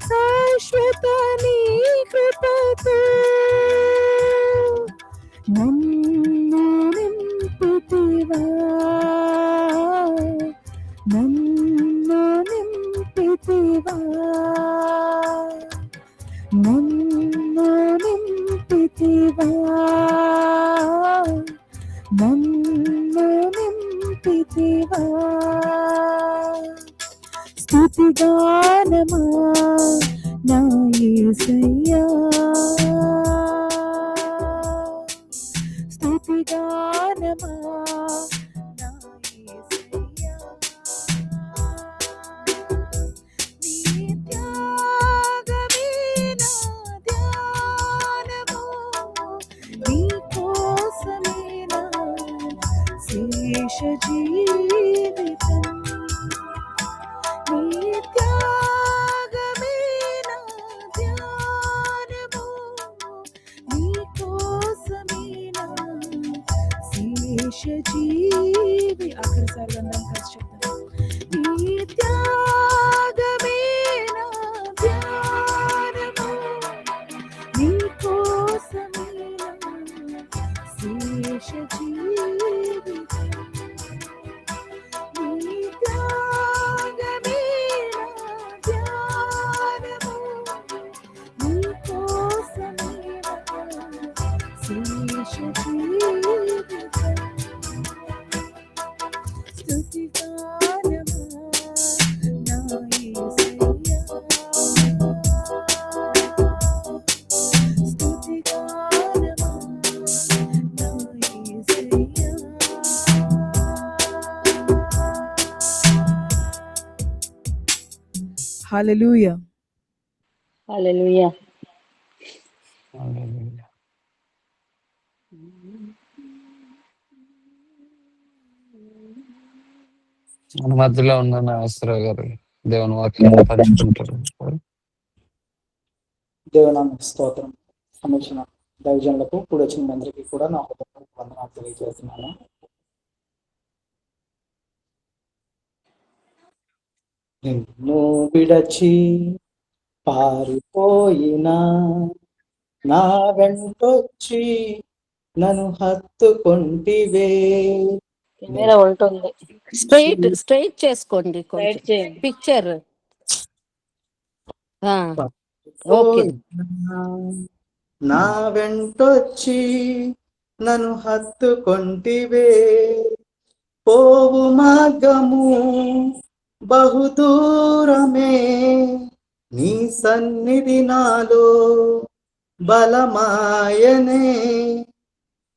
శాశ్వత నీ కృపతో నన్ను నింపితివా నన్ను నింపితివా నన్ను నింపితివా నన్ను నింపితివా స్తుతిగానమా నా యేసయ్యా స్తుతిగానమా నా యేసయ్యా నీ త్యాగమే నా ధ్యానము నీ కోసమే నా శేష జీవితం నీ త్యాగమే నా ధ్యానము నీ కోసమే నా శేష జీవి ఆఖరిసారి అందరం కలిసి చెప్తాం నీ త్యాగమే నా ధ్యానము నీ కోసమే నా శేష జీవితం నీ త్యాగమే నా ధ్యానము నీ కోసమే నా శేష జీవితం స్తుతిగానమా నా యేసయ్యా స్తుతిగానమా నా యేసయ్యా హల్లెలూయా హల్లెలూయా. హల్లెలూయా. మన మధ్యలో ఉన్న నాగేశ్వరరావు గారు దేవుని వాక్యాన్ని పంచుకుంటారు. దేవనామ స్తోత్రం. సంబంధించిన దైవజనులకు కూడా వచ్చిన అందరికీ కూడా నా హృదయపూర్వక వందనాలు తెలియజేస్తున్నాను. నిన్ను విడచి పారిపోయినా నా వెంటొచ్చి నన్ను హత్తుకొంటివే. కెమెరా ఉంటుంది, స్ట్రైట్ చేసుకోండి కొంచెం రైట్ చేయండి. పిక్చర్ ఓకే నా వెంటొచ్చి నన్ను హత్తుకొంటివే. పోవు మార్గము బహుదూరమే నీ సన్నిధి నాలో బలమాయనే.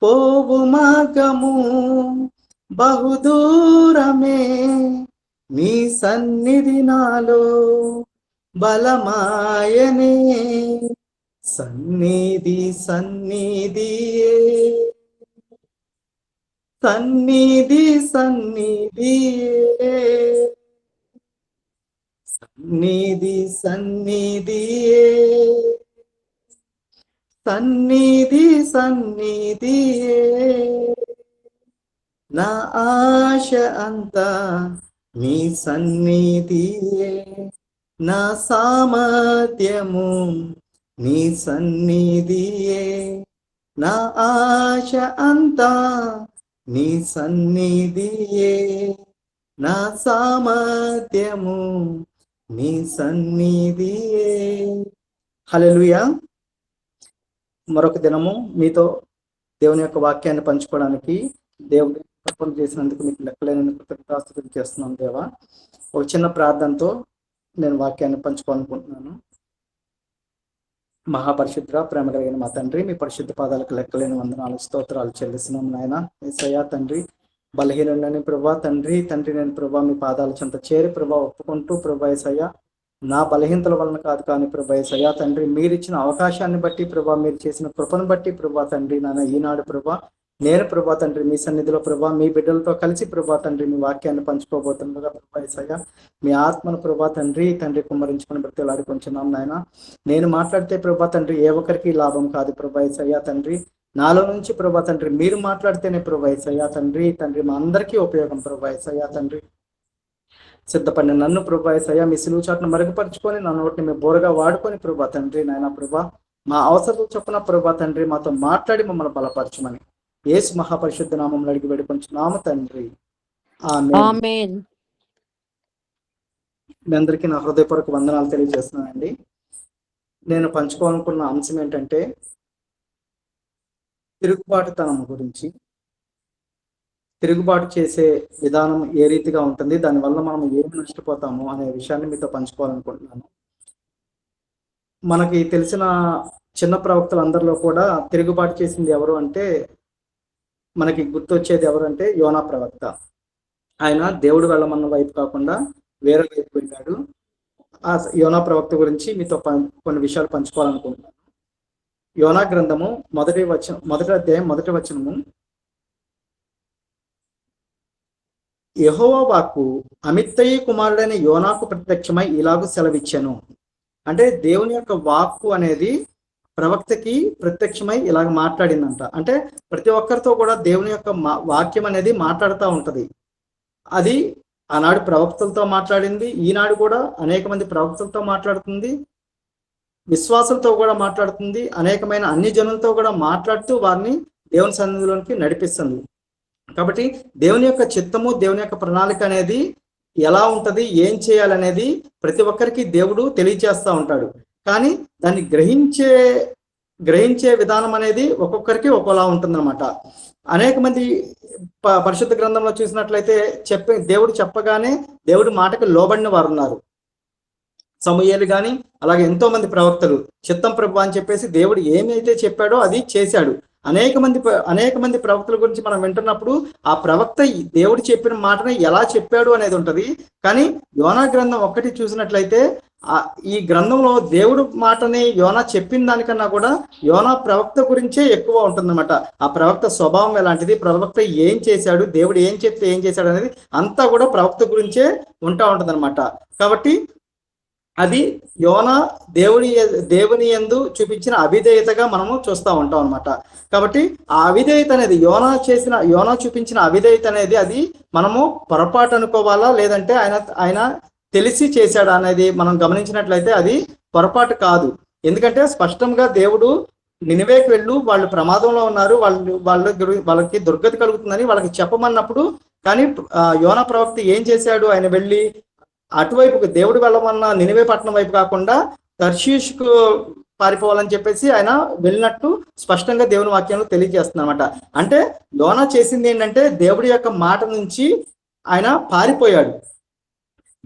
పోవు మార్గము బహుదూరమే నీ సన్నిధి నాలో బలమాయనే. సన్నిధి సన్నిధియే సన్నిధి సన్నిధియే సన్నిధి సన్నిధియే సన్నిధి సన్నిధియే. నా ఆశ అంతా నీ సన్నిధియే. నా సామర్థ్యము నీ సన్నిధియే. నా ఆశ అంతా నీ సన్నిధియే. నా సామర్థ్యము నీ సన్నిధియే. హల్లెలూయా. మరొక దినము మీతో దేవుని యొక్క వాక్యాన్ని పంచుకోవడానికి దేవుని కృపను చేసినందుకు మీకు లెక్కలేని కృతజ్ఞతాస్తుతులు చేస్తున్నాను దేవా. ఒక చిన్న ప్రార్థనతో నేను వాక్యాన్ని పంచుకోవాలనుకుంటున్నాను. మహాపరిశుద్ధ ప్రేమ కలిగిన మా తండ్రి, మీ పరిశుద్ధ పాదాలకు లెక్కలేని వందనాలు స్తోత్రాలు చెల్లిస్తున్నాం నాయన. యేసయ్యా తండ్రి, బలహీనులని ప్రభా తండ్రి నేను ప్రభా మీ పాదాల చెంత చేరి ప్రభా ఒప్పుకుంటూ ప్రభా యేసయ్యా నా బలహీనతల వలన కాదు కానీ ప్రభా యేసయ్యా తండ్రి మీరు ఇచ్చిన అవకాశాన్ని బట్టి ప్రభా మీరు చేసిన కృపను బట్టి ప్రభా తండ్రి నాన్న ఈనాడు ప్రభా నేను ప్రభా తండ్రి మీ సన్నిధిలో ప్రభా మీ బిడ్డలతో కలిసి ప్రభా తండ్రి మీ వాక్యాన్ని పంచుకోబోతుండగా ప్రభా యేసయ్య మీ ఆత్మను ప్రభా తండ్రి కుమ్మరించుకుని బ్రతిలాడుకుంటున్నాం నాయన. నేను మాట్లాడితే ప్రభా తండ్రి ఏ ఒక్కరికి లాభం కాదు ప్రభా యేసయ్య తండ్రి. నాలో నుంచి ప్రభా తండ్రి మీరు మాట్లాడితేనే ప్రభా యేసయ్య తండ్రి మా అందరికీ ఉపయోగం ప్రభా యేసయ్య తండ్రి. సిద్ధపడిన నన్ను ప్రభా యేసయ్య మీ సిలువ చాటును మరుగుపరుచుకొని నా నోటిని మీ బోరగా వాడుకొని ప్రభా తండ్రి నాయన ప్రభా మా అవసరం చొప్పున ప్రభా తండ్రి మాతో మాట్లాడి మమ్మల్ని బలపరచమని యేసు మహాపరిశుద్ధ నామములో అడిగి వేడుకొంచున్నాము తండ్రి. ఆమేన్. మీ అందరికీ నా హృదయపూర్వక వందనాలు తెలియజేస్తున్నానండి. నేను పంచుకోవాలనుకున్న అంశం ఏంటంటే తిరుగుబాటుతనం గురించి. తిరుగుబాటు చేసే విధానం ఏ రీతిగా ఉంటుంది, దానివల్ల మనం ఏమి నష్టపోతాము అనే విషయాన్ని మీతో పంచుకోవాలనుకుంటున్నాను. మనకి తెలిసిన చిన్న ప్రవక్తలందరిలో కూడా తిరుగుబాటు చేసింది ఎవరు అంటే మనకి గుర్తొచ్చేది ఎవరంటే యోనా ప్రవక్త. ఆయన దేవుడు వెళ్ళమన్న వైపు కాకుండా వేరే వైపు వెళ్ళాడు. ఆ యోనా ప్రవక్త గురించి మీతో కొన్ని విషయాలు పంచుకోవాలనుకుంటున్నాను. యోనా గ్రంథము మొదటి అధ్యాయం 1వ వచనము. యెహోవా వాక్కు అమిత్తయి కుమారుడైన యోనాకు ప్రత్యక్షమై ఇలాగూ సెలవిచ్చెను. అంటే దేవుని యొక్క వాక్కు అనేది ప్రవక్తకి ప్రత్యక్షమై ఇలాగ మాట్లాడిందంట. అంటే ప్రతి ఒక్కరితో కూడా దేవుని యొక్క వాక్యం అనేది మాట్లాడుతూ ఉంటది. అది ఆనాడు ప్రవక్తలతో మాట్లాడింది, ఈనాడు కూడా అనేక మంది ప్రవక్తలతో మాట్లాడుతుంది, విశ్వాసులతో కూడా మాట్లాడుతుంది, అనేకమైన అన్ని జనులతో కూడా మాట్లాడుతూ వారిని దేవుని సన్నిధిలోనికి నడిపిస్తుంది. కాబట్టి దేవుని యొక్క చిత్తము, దేవుని యొక్క ప్రణాళిక అనేది ఎలా ఉంటది, ఏం చేయాలనేది ప్రతి ఒక్కరికి దేవుడు తెలియజేస్తూ ఉంటాడు. కానీ దాన్ని గ్రహించే విధానం అనేది ఒక్కొక్కరికి ఒక్కోలా ఉంటుందన్నమాట. అనేక మంది పరిశుద్ధ గ్రంథంలో చూసినట్లయితే దేవుడు చెప్పగానే దేవుడి మాటకు లోబడిన వారు ఉన్నారు. సమూయేలు కానీ అలాగే ఎంతో మంది ప్రవక్తలు చిత్తం ప్రభు అని చెప్పేసి దేవుడు ఏమైతే చెప్పాడో అది చేశాడు. అనేక మంది ప్రవక్తల గురించి మనం వింటున్నప్పుడు ఆ ప్రవక్త దేవుడు చెప్పిన మాటని ఎలా చెప్పాడు అనేది ఉంటది. కానీ యోనా గ్రంథం ఒక్కటి చూసినట్లయితే ఈ గ్రంథంలో దేవుడు మాటని యోనా చెప్పిన దానికన్నా కూడా యోనా ప్రవక్త గురించే ఎక్కువ ఉంటుందన్నమాట. ఆ ప్రవక్త స్వభావం ఎలాంటిది, ప్రవక్త ఏం చేశాడు, దేవుడు ఏం చెప్తే ఏం చేశాడు అనేది అంతా కూడా ప్రవక్త గురించే ఉంటది అనమాట. కాబట్టి అది యోనా దేవుని యందు చూపించిన అవిధేయతగా మనము చూస్తూ ఉంటాం అనమాట. కాబట్టి ఆ అవిధేయత అనేది యోనా చూపించిన అవిధేయత అనేది అది మనము పొరపాటు అనుకోవాలా, లేదంటే ఆయన తెలిసి చేశాడా అనేది మనం గమనించినట్లయితే అది పొరపాటు కాదు. ఎందుకంటే స్పష్టంగా దేవుడు నినివేకి వెళ్ళు, వాళ్ళు ప్రమాదంలో ఉన్నారు, వాళ్ళకి దుర్గతి కలుగుతుందని వాళ్ళకి చెప్పమన్నప్పుడు, కానీ యోనా ప్రవక్త ఏం చేశాడు, ఆయన వెళ్ళి అటువైపుకు దేవుడు వెళ్ళమన్న నినివే పట్టణం వైపు కాకుండా తర్షీషుకు పారిపోవాలని చెప్పేసి ఆయన వెళ్ళినట్టు స్పష్టంగా దేవుని వాక్యంలో తెలియజేస్తుంది అనమాట. అంటే యోనా చేసింది ఏంటంటే దేవుడి యొక్క మాట నుంచి ఆయన పారిపోయాడు.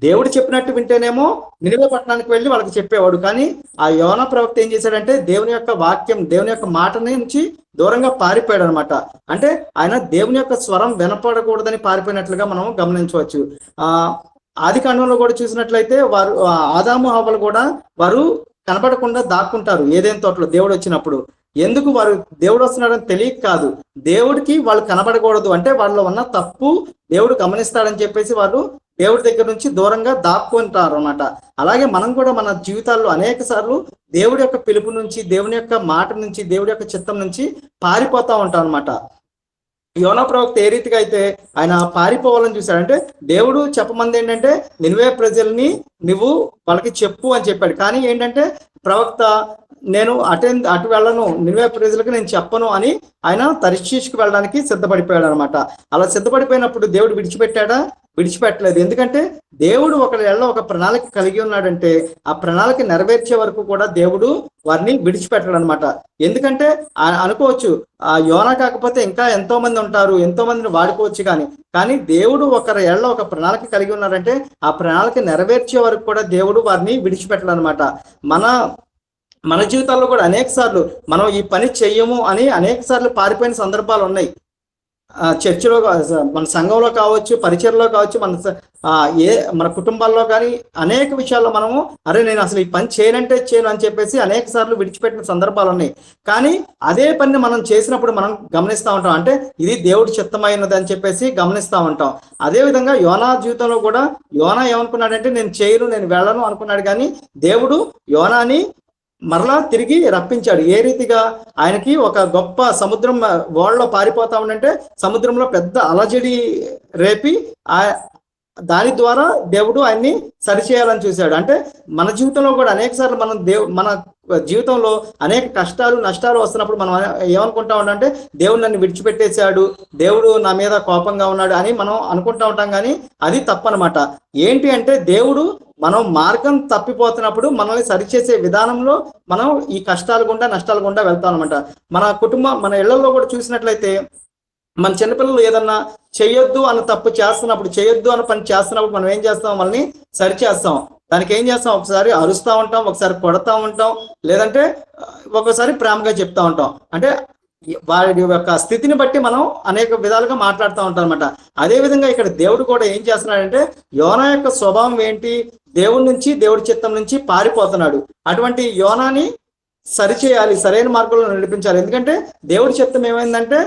దేవుడు చెప్పినట్టు వింటేనేమో నినివే పట్టణానికి వెళ్ళి వాళ్ళకి చెప్పేవాడు. కానీ ఆ యోనా ప్రవక్త ఏం చేశాడంటే దేవుని యొక్క వాక్యం, దేవుని యొక్క మాట నుంచి దూరంగా పారిపోయాడు అనమాట. అంటే ఆయన దేవుని యొక్క స్వరం వినపడకూడదని పారిపోయినట్లుగా మనం గమనించవచ్చు. ఆది కాండంలో కూడా చూసినట్లయితే వారు ఆదాము హవ్వలు కూడా వారు కనపడకుండా దాక్కుంటారు ఏదైనా తోటలో దేవుడు వచ్చినప్పుడు. ఎందుకు? వారు దేవుడు వస్తున్నాడని తెలియక కాదు, దేవుడికి వాళ్ళు కనబడకూడదు, అంటే వాళ్ళలో ఉన్న తప్పు దేవుడు గమనిస్తాడని చెప్పేసి వారు దేవుడి దగ్గర నుంచి దూరంగా దాక్కుంటారు అన్నమాట. అలాగే మనం కూడా మన జీవితాల్లో అనేక సార్లు దేవుడి యొక్క పిలుపు నుంచి, దేవుని యొక్క మాట నుంచి, దేవుడి యొక్క చిత్తం నుంచి పారిపోతా ఉంటాం అనమాట. యోనా ప్రవక్త ఏ రీతిగా అయితే ఆయన పారిపోవాలని చూశాడంటే దేవుడు చెప్పమంది ఏంటంటే నినివే ప్రజల్ని నువ్వు వాళ్ళకి చెప్పు అని చెప్పాడు. కానీ ఏంటంటే ప్రవక్త నేను అటు వెళ్ళను, నినివే ప్రజలకు నేను చెప్పను అని ఆయన తర్షీషుకు వెళ్ళడానికి సిద్ధపడిపోయాడు అనమాట. అలా సిద్ధపడిపోయినప్పుడు దేవుడు విడిచిపెట్టాడా? విడిచిపెట్టలేదు. ఎందుకంటే దేవుడు ఒక ప్రణాళిక కలిగి ఉన్నాడంటే ఆ ప్రణాళిక నెరవేర్చే వరకు కూడా దేవుడు వారిని విడిచిపెట్టడు అనమాట. ఎందుకంటే అనుకోవచ్చు ఆ యోనా కాకపోతే ఇంకా ఎంతో మంది ఉంటారు, ఎంతో మందిని వాడుకోవచ్చు, కానీ దేవుడు ఒక ప్రణాళిక కలిగి ఉన్నాడంటే ఆ ప్రణాళిక నెరవేర్చే వరకు కూడా దేవుడు వారిని విడిచిపెట్టడు అనమాట. మన జీవితాల్లో కూడా అనేక సార్లు మనం ఈ పని చెయ్యము అని అనేక సార్లు పారిపోయిన సందర్భాలు ఉన్నాయి. చర్చిలో మన సంఘంలో కావచ్చు, పరిచయలో కావచ్చు, మన కుటుంబాల్లో కానీ అనేక విషయాల్లో మనము అరే నేను అసలు ఈ పని చేయనంటే చేయను అని చెప్పేసి అనేక సార్లు విడిచిపెట్టిన సందర్భాలు ఉన్నాయి. కానీ అదే పని మనం చేసినప్పుడు మనం గమనిస్తూ ఉంటాం, అంటే ఇది దేవుడి చిత్తమైనది అని చెప్పేసి గమనిస్తూ ఉంటాం. అదేవిధంగా యోనా జీవితంలో కూడా యోనా ఏమనుకున్నాడంటే నేను చేయను, నేను వెళ్ళను అనుకున్నాడు. కానీ దేవుడు యోనాని మరలా తిరిగి రప్పించాడు. ఏ రీతిగా? ఆయనకి ఒక గొప్ప సముద్రం ఓడలో పారిపోతా ఉండంటే సముద్రంలో పెద్ద అలజడి రేపి దాని ద్వారా దేవుడు ఆయన్ని సరిచేయాలని చూశాడు. అంటే మన జీవితంలో కూడా అనేక సార్లు మన జీవితంలో అనేక కష్టాలు నష్టాలు వస్తున్నప్పుడు మనం ఏమనుకుంటా ఉంటామంటే దేవుడు నన్ను విడిచిపెట్టేశాడు, దేవుడు నా మీద కోపంగా ఉన్నాడు అని మనం అనుకుంటా ఉంటాం. కానీ అది తప్పనమాట. ఏంటి అంటే దేవుడు మనం మార్గం తప్పిపోతున్నప్పుడు మనల్ని సరిచేసే విధానంలో మనం ఈ కష్టాలు గుండా నష్టాలు గుండా వెళ్తాం అనమాట. మన ఇళ్లలో కూడా చూసినట్లయితే మన చిన్నపిల్లలు ఏదన్నా చేయొద్దు అన్న తప్పు చేస్తున్నప్పుడు, చేయొద్దు అన్న పని చేస్తున్నప్పుడు మనం ఏం చేస్తాం? వాళ్ళని సరిచేస్తాం. దానికి ఏం చేస్తాం? ఒకసారి అరుస్తూ ఉంటాం, ఒకసారి కొడతా ఉంటాం, లేదంటే ఒక్కోసారి ప్రేమగా చెప్తా ఉంటాం. అంటే వాడి యొక్క స్థితిని బట్టి మనం అనేక విధాలుగా మాట్లాడుతూ ఉంటాం అనమాట. అదేవిధంగా ఇక్కడ దేవుడు కూడా ఏం చేస్తున్నాడంటే యోనా యొక్క స్వభావం ఏంటి? దేవుడి నుంచి, దేవుడి చిత్తం నుంచి పారిపోతున్నాడు. అటువంటి యోనాని సరిచేయాలి, సరైన మార్గంలో నడిపించాలి. ఎందుకంటే దేవుడి చిత్తం ఏమైందంటే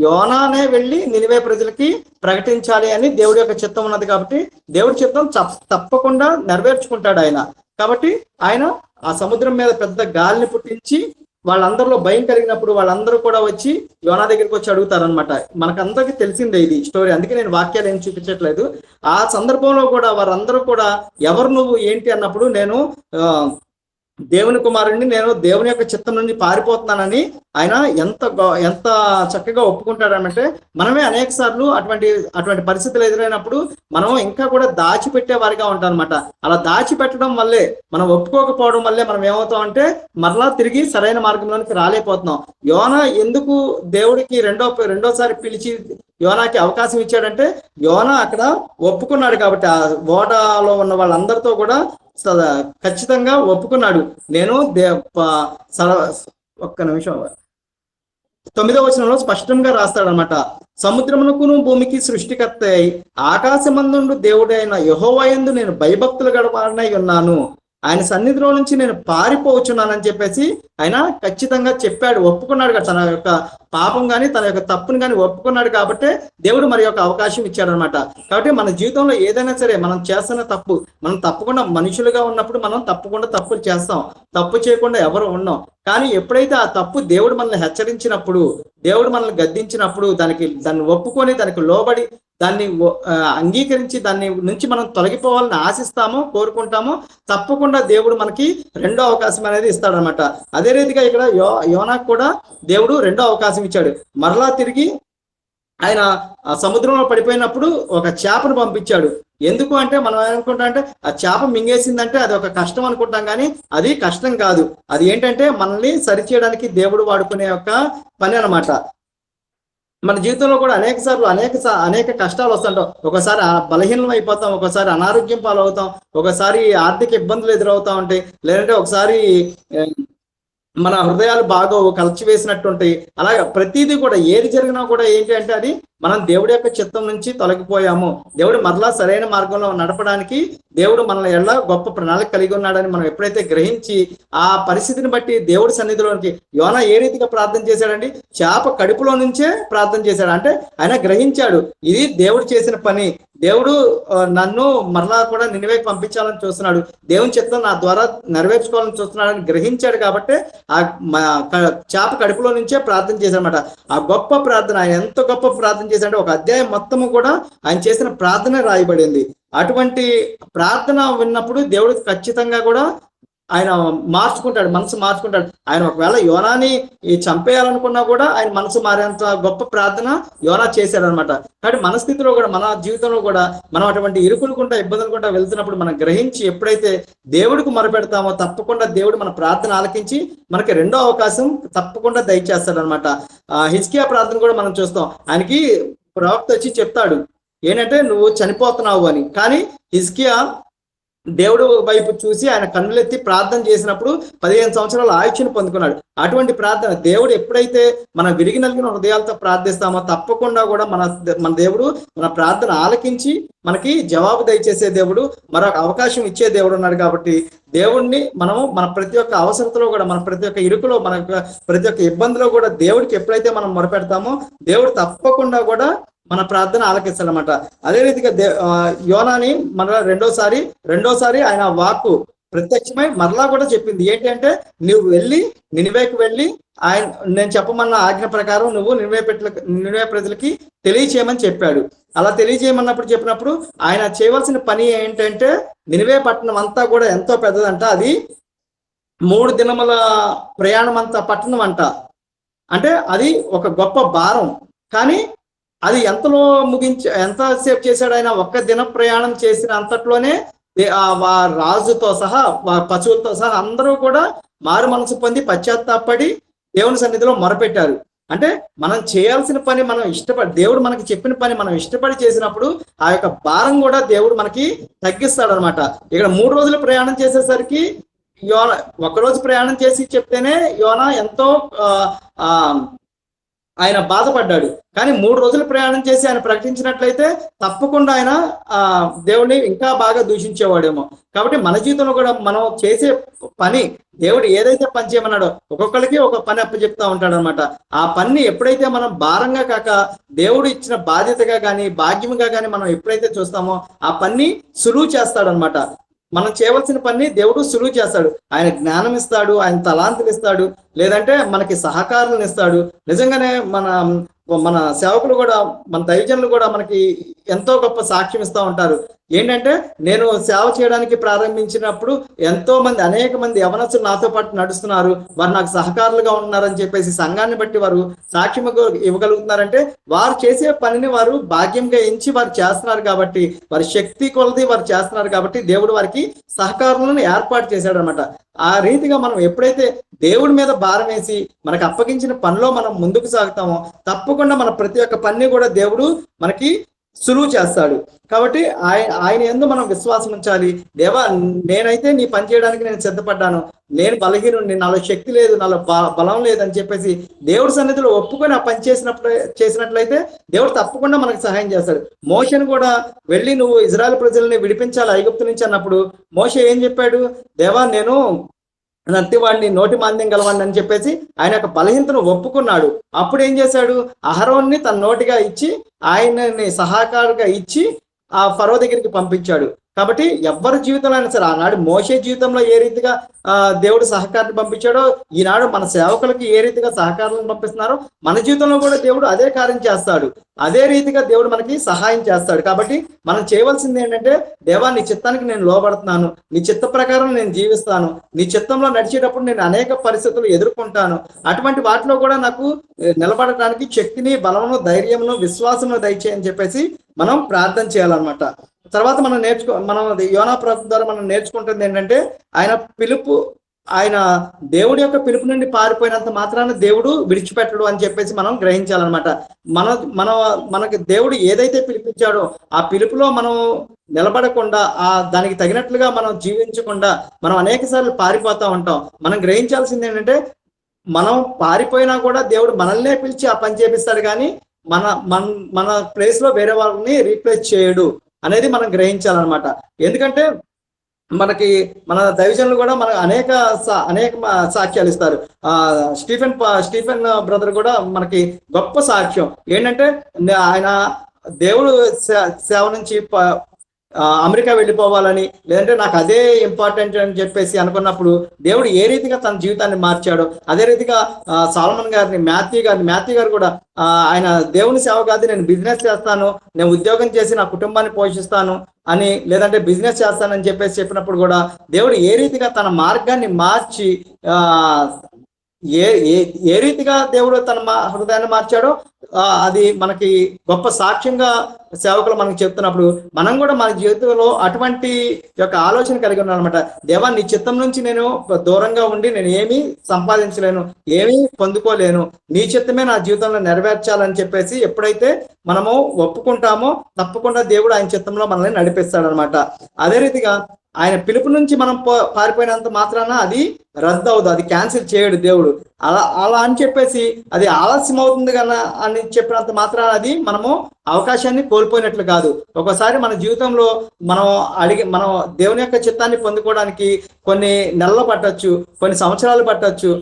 యోనానే వెళ్ళి నినివే ప్రజలకి ప్రకటించాలి అని దేవుడి యొక్క చిత్తం ఉన్నది. కాబట్టి దేవుడి చిత్తం తప్పకుండా నెరవేర్చుకుంటాడు ఆయన. కాబట్టి ఆయన ఆ సముద్రం మీద పెద్ద గాలిని పుట్టించి వాళ్ళందరిలో భయం కలిగినప్పుడు వాళ్ళందరూ కూడా వచ్చి యోనా దగ్గరికి వచ్చి అడుగుతారనమాట. మనకందరికీ తెలిసిందే ఇది స్టోరీ, అందుకే నేను వాక్యాలు ఏం చూపించట్లేదు. ఆ సందర్భంలో కూడా వారందరూ కూడా ఎవరు నువ్వు ఏంటి అన్నప్పుడు నేను దేవుని కుమారుడిని, నేను దేవుని యొక్క చిత్తం నుండి పారిపోతున్నానని ఆయన ఎంత చక్కగా ఒప్పుకుంటాడనంటే మనమే అనేక సార్లు అటువంటి పరిస్థితులు ఎదురైనప్పుడు మనం ఇంకా కూడా దాచిపెట్టే వారిగా ఉంటాం అనమాట. అలా దాచిపెట్టడం వల్లే, మనం ఒప్పుకోకపోవడం వల్లే మనం ఏమవుతాం అంటే మరలా తిరిగి సరైన మార్గంలోనికి రాలేకపోతున్నాం. యోనా ఎందుకు దేవుడికి రెండోసారి పిలిచి యోనాకి అవకాశం ఇచ్చాడంటే యోనా అక్కడ ఒప్పుకున్నాడు కాబట్టి ఆ ఓడలో ఉన్న వాళ్ళందరితో కూడా ఖచ్చితంగా ఒప్పుకున్నాడు. నేను ఒక్క నిమిషం 9వ వచనంలో స్పష్టంగా రాస్తాడనమాట. సముద్రమునకును భూమికి సృష్టికర్త అయి ఆకాశమందుండు దేవుడైన యెహోవా యందు నేను భయభక్తులు గలవాడనై ఉన్నాను, ఆయన సన్నిధిలో నుంచి నేను పారిపోవచ్చున్నానని చెప్పేసి ఆయన ఖచ్చితంగా చెప్పాడు, ఒప్పుకున్నాడు. తన యొక్క పాపం కానీ తన యొక్క తప్పును కానీ ఒప్పుకున్నాడు. కాబట్టి దేవుడు మరి యొక్క అవకాశం ఇచ్చాడు అనమాట. కాబట్టి మన జీవితంలో ఏదైనా సరే మనం చేస్తున్న తప్పు, మనం తప్పకుండా మనుషులుగా ఉన్నప్పుడు మనం తప్పకుండా తప్పులు చేస్తాం, తప్పు చేయకుండా ఎవరు ఉన్నాం. కానీ ఎప్పుడైతే ఆ తప్పు దేవుడు మనల్ని హెచ్చరించినప్పుడు, దేవుడు మనల్ని గద్దించినప్పుడు దాన్ని ఒప్పుకొని దానికి లోబడి దాన్ని అంగీకరించి దాన్ని నుంచి మనం తొలగిపోవాలని ఆశిస్తామో కోరుకుంటామో తప్పకుండా దేవుడు మనకి రెండో అవకాశం అనేది ఇస్తాడనమాట. అదే రీతిగా ఇక్కడ యోనాకు కూడా దేవుడు రెండో అవకాశం ఇచ్చాడు. మరలా తిరిగి ఆయన ఆ సముద్రంలో పడిపోయినప్పుడు ఒక చేపను పంపించాడు. ఎందుకు అంటే మనం ఏమనుకుంటాం అంటే ఆ చేప మింగేసిందంటే అది ఒక కష్టం అనుకుంటాం, కానీ అది కష్టం కాదు. అది ఏంటంటే మనల్ని సరిచేయడానికి దేవుడు వాడుకునే ఒక పని అనమాట. మన జీవితంలో కూడా అనేక సార్లు అనేక కష్టాలు వస్తుంటాం. ఒకసారి బలహీనం అయిపోతాం, ఒకసారి అనారోగ్యం పాలవుతాం, ఒకసారి ఆర్థిక ఇబ్బందులు ఎదురవుతా ఉంటాయి, లేదంటే ఒకసారి మన హృదయాలు బాగా కలిచివేసినట్టు ఉంటాయి. అలాగే ప్రతిదీ కూడా ఏది జరిగినా కూడా ఏంటి అంటే అది మనం దేవుడి యొక్క చిత్తం నుంచి తొలగిపోయాము. దేవుడు మరలా సరైన మార్గంలో నడపడానికి దేవుడు మనల్ని ఎలా గొప్ప ప్రణాళిక కలిగి ఉన్నాడని మనం ఎప్పుడైతే గ్రహించి ఆ పరిస్థితిని బట్టి దేవుడి సన్నిధిలోనికి యోనా ఏ రీతిగా ప్రార్థన చేశాడండి? చేప కడుపులో నుంచే ప్రార్థన చేశాడు. అంటే ఆయన గ్రహించాడు ఇది దేవుడు చేసిన పని, దేవుడు నన్ను మరలా కూడా నినివేకి పంపించాలని చూస్తున్నాడు, దేవుని చిత్తం నా ద్వారా నెరవేర్చుకోవాలని చూస్తున్నాడని గ్రహించాడు. కాబట్టి ఆ చేప కడుపులో నుంచే ప్రార్థన చేశాడనమాట. ఆ గొప్ప ప్రార్థన, ఆయన ఎంత గొప్ప ప్రార్థన చేశాడంటే ఒక అధ్యాయం మొత్తము కూడా ఆయన చేసిన ప్రార్థన రాయబడింది. అటువంటి ప్రార్థన విన్నప్పుడు దేవుడు ఖచ్చితంగా కూడా ఆయన మార్చుకుంటాడు, మనసు మార్చుకుంటాడు. ఆయన ఒకవేళ యోనాని చంపేయాలనుకున్నా కూడా ఆయన మనసు మారేంత గొప్ప ప్రార్థన యోనా చేశాడనమాట. కాబట్టి మన స్థితిలో కూడా మన జీవితంలో కూడా మనం అటువంటి ఇరుకులుకుంటా ఇబ్బందులుకుంటా వెళ్తున్నప్పుడు మనం గ్రహించి ఎప్పుడైతే దేవుడికి మొరపెడతామో తప్పకుండా దేవుడు మన ప్రార్థన ఆలకించి మనకి రెండో అవకాశం తప్పకుండా దయచేస్తాడనమాట. హిజ్కియా ప్రార్థన కూడా మనం చూస్తాం. ఆయనకి ప్రవక్త వచ్చి చెప్తాడు ఏంటంటే నువ్వు చనిపోతున్నావు అని. కానీ హిజ్కియా దేవుడు వైపు చూసి ఆయన కన్నులెత్తి ప్రార్థన చేసినప్పుడు 15 సంవత్సరాల ఆయుష్ను పొందుకున్నాడు. అటువంటి ప్రార్థన దేవుడు ఎప్పుడైతే మనం విరిగి నలిగిన హృదయాలతో ప్రార్థిస్తామో తప్పకుండా కూడా మన దేవుడు మన ప్రార్థన ఆలకించి మనకి జవాబు దయచేసే దేవుడు, మరొక అవకాశం ఇచ్చే దేవుడు ఉన్నాడు. కాబట్టి దేవుడిని మనము మన ప్రతి ఒక్క అవసరతలో కూడా, మన ప్రతి ఒక్క ఇరుకులో, మన ప్రతి ఒక్క ఇబ్బందిలో కూడా దేవుడికి ఎప్పుడైతే మనం మొరపెడతామో దేవుడు తప్పకుండా కూడా మన ప్రార్థన ఆలకిస్తాడనమాట. అదే రీతిగా యోనాని మన రెండోసారి ఆయన వాక్కు ప్రత్యక్షమై మరలా కూడా చెప్పింది ఏంటి అంటే, నువ్వు వెళ్ళి నినివేకి వెళ్ళి నేను చెప్పమన్న ఆజ్ఞ ప్రకారం నువ్వు నినివే ప్రజలకి తెలియచేయమని చెప్పాడు. అలా చెప్పినప్పుడు ఆయన చేయవలసిన పని ఏంటంటే, నినివే పట్టణం అంతా కూడా ఎంతో పెద్దదంట, అది 3 దినముల ప్రయాణం అంత పట్టణం అంట. అంటే అది ఒక గొప్ప భారం. కానీ అది ఎంతసేపు చేశాడు ఆయన? 1 దిన ప్రయాణం చేసిన అంతట్లోనే రాజుతో సహా పశువులతో సహా అందరూ కూడా మారు మనసు పొంది పశ్చాత్తాపడి దేవుని సన్నిధిలో మొరపెట్టారు. అంటే మనం చేయాల్సిన పని మనం ఇష్టపడి, దేవుడు మనకి చెప్పిన పని మనం ఇష్టపడి చేసినప్పుడు ఆ యొక్క భారం కూడా దేవుడు మనకి తగ్గిస్తాడు అనమాట. ఇక్కడ 3 రోజులు ప్రయాణం చేసేసరికి యోనా 1 రోజు ప్రయాణం చేసి చెప్తేనే యోనా ఎంతో ఆయన బాధపడ్డాడు. కానీ 3 రోజులు ప్రయాణం చేసి ఆయన ప్రకటించినట్లయితే తప్పకుండా ఆయన దేవుడిని ఇంకా బాగా దూషించేవాడేమో. కాబట్టి మన జీవితంలో కూడా మనం చేసే పని, దేవుడు ఏదైతే పని చేయమన్నాడో ఒక్కొక్కరికి ఒక పని అప్పచెప్తా ఉంటాడు అనమాట. ఆ పని ఎప్పుడైతే మనం భారంగా కాక దేవుడు ఇచ్చిన బాధ్యతగా కానీ భాగ్యముగా కానీ మనం ఎప్పుడైతే చూస్తామో ఆ పని సులువు చేస్తాడు అనమాట. మనం చేయవలసిన పని దేవుడు సులువు చేస్తాడు. ఆయన జ్ఞానం ఇస్తాడు, ఆయన తలాంతులు ఇస్తాడు, లేదంటే మనకి సహకారాలను ఇస్తాడు. నిజంగానే మన సేవకులు కూడా, మన దైవజనులు కూడా మనకి ఎంతో గొప్ప సాక్ష్యం ఇస్తూ ఉంటారు. ఏంటంటే, నేను సేవ చేయడానికి ప్రారంభించినప్పుడు అనేక మంది యవనస్తులు నాతో పాటు నడుస్తున్నారు, వారు నాకు సహకారులుగా ఉన్నారని చెప్పేసి సంఘాన్ని బట్టి వారు సాక్ష్యం ఇవ్వగలుగుతున్నారంటే వారు చేసే పనిని వారు భాగ్యంగా ఎంచి వారు చేస్తున్నారు కాబట్టి, వారి శక్తి కొలది వారు చేస్తున్నారు కాబట్టి దేవుడు వారికి సహకారులను ఏర్పాటు చేశాడు అనమాట. ఆ రీతిగా మనం ఎప్పుడైతే దేవుడి మీద భారం వేసి మనకు అప్పగించిన పనిలో మనం ముందుకు సాగుతామో తప్పకుండా మన ప్రతి ఒక్క పని కూడా దేవుడు మనకి సులువు చేస్తాడు. కాబట్టి ఆయన యందు మనం విశ్వాసం ఉంచాలి. దేవా, నేనైతే నీ పని చేయడానికి నేను సిద్ధపడ్డాను, నేను బలహీనుడిని, నాలో శక్తి లేదు, నాలో బలం లేదని చెప్పేసి దేవుడి సన్నిధిలో ఒప్పుకొని ఆ పని చేసినట్లయితే దేవుడు తప్పకుండా మనకు సహాయం చేస్తాడు. మోషేను కూడా వెళ్ళి నువ్వు ఇజ్రాయెల్ ప్రజల్ని విడిపించాలి ఐగుప్తు నుంచి అన్నప్పుడు మోషే ఏం చెప్పాడు? దేవా, నేను నత్తివాడిని, నోటి మాంద్యం గలవాడిని అని చెప్పేసి ఆయన యొక్క బలహీనతను ఒప్పుకున్నాడు. అప్పుడు ఏం చేశాడు? అహరోన్ని తన నోటిగా ఇచ్చి ఆయనని సహకారుగా ఇచ్చి ఆ ఫరో దగ్గరికి పంపించాడు. కాబట్టి ఎవరి జీవితంలో అయినా సరే, ఆనాడు మోషే జీవితంలో ఏ రీతిగా దేవుడు సహకారాన్ని పంపించాడో ఈనాడు మన సేవకులకి ఏ రీతిగా సహకారాలను పంపిస్తున్నారో మన జీవితంలో కూడా దేవుడు అదే కార్యం చేస్తాడు. అదే రీతిగా దేవుడు మనకి సహాయం చేస్తాడు. కాబట్టి మనం చేయవలసింది ఏంటంటే, దేవా, నీ చిత్తానికి నేను లోబడుతున్నాను, నీ చిత్త ప్రకారం నేను జీవిస్తాను, నీ చిత్తంలో నడిచేటప్పుడు నేను అనేక పరిస్థితులు ఎదుర్కొంటాను, అటువంటి వాటిలో కూడా నాకు నిలబడటానికి శక్తిని, బలమును, ధైర్యమును, విశ్వాసమును దయచేయని చెప్పేసి మనం ప్రార్థన చేయాలన్నమాట. తర్వాత మనం యోనా ప్రభు ద్వారా మనం నేర్చుకుంటుంది ఏంటంటే, ఆయన దేవుడి యొక్క పిలుపు నుండి పారిపోయినంత మాత్రాన దేవుడు విడిచిపెట్టడు అని చెప్పేసి మనం గ్రహించాలన్నమాట. మనకి దేవుడు ఏదైతే పిలిపించాడో ఆ పిలుపులో మనం నిలబడకుండా, దానికి తగినట్లుగా మనం జీవించకుండా మనం అనేక సార్లు పారిపోతా ఉంటాం. మనం గ్రహించాల్సింది ఏంటంటే, మనం పారిపోయినా కూడా దేవుడు మనల్నే పిలిచి ఆ పని చేపిస్తాడు, కానీ మన ప్లేస్ లో వేరే వాళ్ళని రీప్లేస్ చేయడు అనేది మనం గ్రహించాలన్నమాట. ఎందుకంటే మన దైవజనులు కూడా మనకు అనేక సాక్ష్యాలు ఇస్తారు. స్టీఫెన్ బ్రదర్ కూడా మనకి గొప్ప సాక్ష్యం ఏంటంటే, ఆయన దేవుడు సేవ నుంచి అమెరికా వెళ్ళిపోవాలని, లేదంటే నాకు అదే ఇంపార్టెంట్ అని చెప్పేసి అనుకున్నప్పుడు దేవుడు ఏ రీతిగా తన జీవితాన్ని మార్చాడో, అదే రీతిగా సాల్మన్ గారిని, మాథ్యూ గారు కూడా ఆయన దేవుని సేవ కాదు, నేను బిజినెస్ చేస్తాను, నేను ఉద్యోగం చేసి నా కుటుంబాన్ని పోషిస్తాను అని, లేదంటే బిజినెస్ చేస్తానని చెప్పేసి చెప్పినప్పుడు కూడా దేవుడు ఏ రీతిగా తన మార్గాన్ని మార్చి ఏ రీతిగా దేవుడు తన హృదయాన్ని మార్చాడో అది మనకి గొప్ప సాక్ష్యంగా సేవకులు మనకు చెప్తున్నప్పుడు మనం కూడా మన జీవితంలో అటువంటి యొక్క ఆలోచన కలిగి ఉన్నానమాట. దేవా, నీ చిత్తం నుంచి నేను దూరంగా ఉండి నేను ఏమీ సంపాదించలేను, ఏమీ పొందుకోలేను, నీ చిత్తమే నా జీవితంలో నెరవేర్చాలని చెప్పేసి ఎప్పుడైతే మనము ఒప్పుకుంటామో తప్పకుండా దేవుడు ఆయన చిత్తంలో మనల్ని నడిపిస్తాడనమాట. అదే రీతిగా ఆయన పిలుపు నుంచి మనం పారిపోయినంత మాత్రాన అది రద్దు అవుతుంది, అది క్యాన్సిల్ చేయడు దేవుడు. అలా అని చెప్పేసి అది ఆలస్యం అవుతుంది కదా అని చెప్పినంత మాత్రాన అది మనము అవకాశాన్ని కోల్పోయినట్లు కాదు. ఒకసారి మన జీవితంలో మనం దేవుని యొక్క చిత్తాన్ని పొందుకోవడానికి కొన్ని నెలలు పట్టొచ్చు, కొన్ని సంవత్సరాలు పట్టొచ్చు.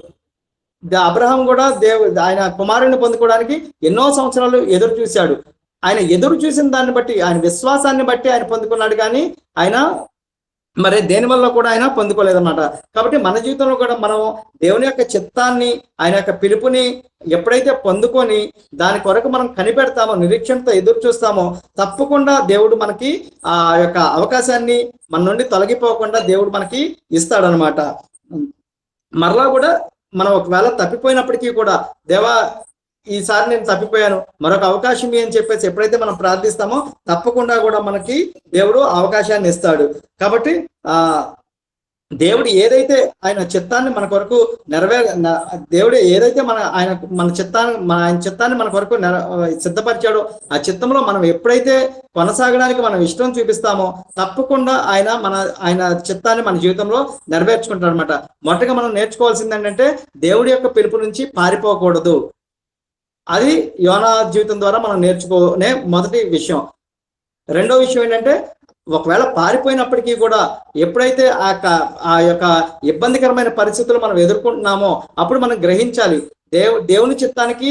అబ్రహాం కూడా ఆయన కుమారుని పొందుకోవడానికి ఎన్నో సంవత్సరాలు ఎదురు చూశాడు. ఆయన ఎదురు చూసిన దాన్ని బట్టి, ఆయన విశ్వాసాన్ని బట్టి ఆయన పొందుకున్నాడు, కానీ ఆయన మరి దేని వల్ల కూడా ఆయన పొందుకోలేదన్నమాట. కాబట్టి మన జీవితంలో కూడా మనం దేవుని యొక్క చిత్తాన్ని, ఆయన యొక్క పిలుపుని ఎప్పుడైతే పొందుకొని దాని కొరకు మనం కనిపెడతామో, నిరీక్షణతో ఎదురు చూస్తామో, తప్పకుండా దేవుడు మనకి ఆ యొక్క అవకాశాన్ని మన నుండి తొలగిపోకుండా దేవుడు మనకి ఇస్తాడనమాట. మరలా కూడా మనం ఒకవేళ తప్పిపోయినప్పటికీ కూడా, దేవా ఈసారి నేను తప్పిపోయాను, మరొక అవకాశం అని చెప్పేసి ఎప్పుడైతే మనం ప్రార్థిస్తామో తప్పకుండా కూడా మనకి దేవుడు అవకాశాన్ని ఇస్తాడు. కాబట్టి దేవుడు ఏదైతే ఆయన చిత్తాన్ని మన కొరకు దేవుడు ఏదైతే ఆయన చిత్తాన్ని మన కొరకు సిద్ధపరిచాడో, ఆ చిత్తంలో మనం ఎప్పుడైతే కొనసాగడానికి మనం ఇష్టం చూపిస్తామో తప్పకుండా ఆయన చిత్తాన్ని మన జీవితంలో నెరవేర్చుకుంటాడు అనమాట. మొదటగా మనం నేర్చుకోవాల్సింది ఏంటంటే దేవుడి యొక్క పిలుపు నుంచి పారిపోకూడదు. అది యోనా జీవితం ద్వారా మనం నేర్చుకునే మొదటి విషయం. రెండో విషయం ఏంటంటే, ఒకవేళ పారిపోయినప్పటికీ కూడా ఎప్పుడైతే ఆ యొక్క ఇబ్బందికరమైన పరిస్థితులు మనం ఎదుర్కొంటున్నామో అప్పుడు మనం గ్రహించాలి, దేవుని చిత్తానికి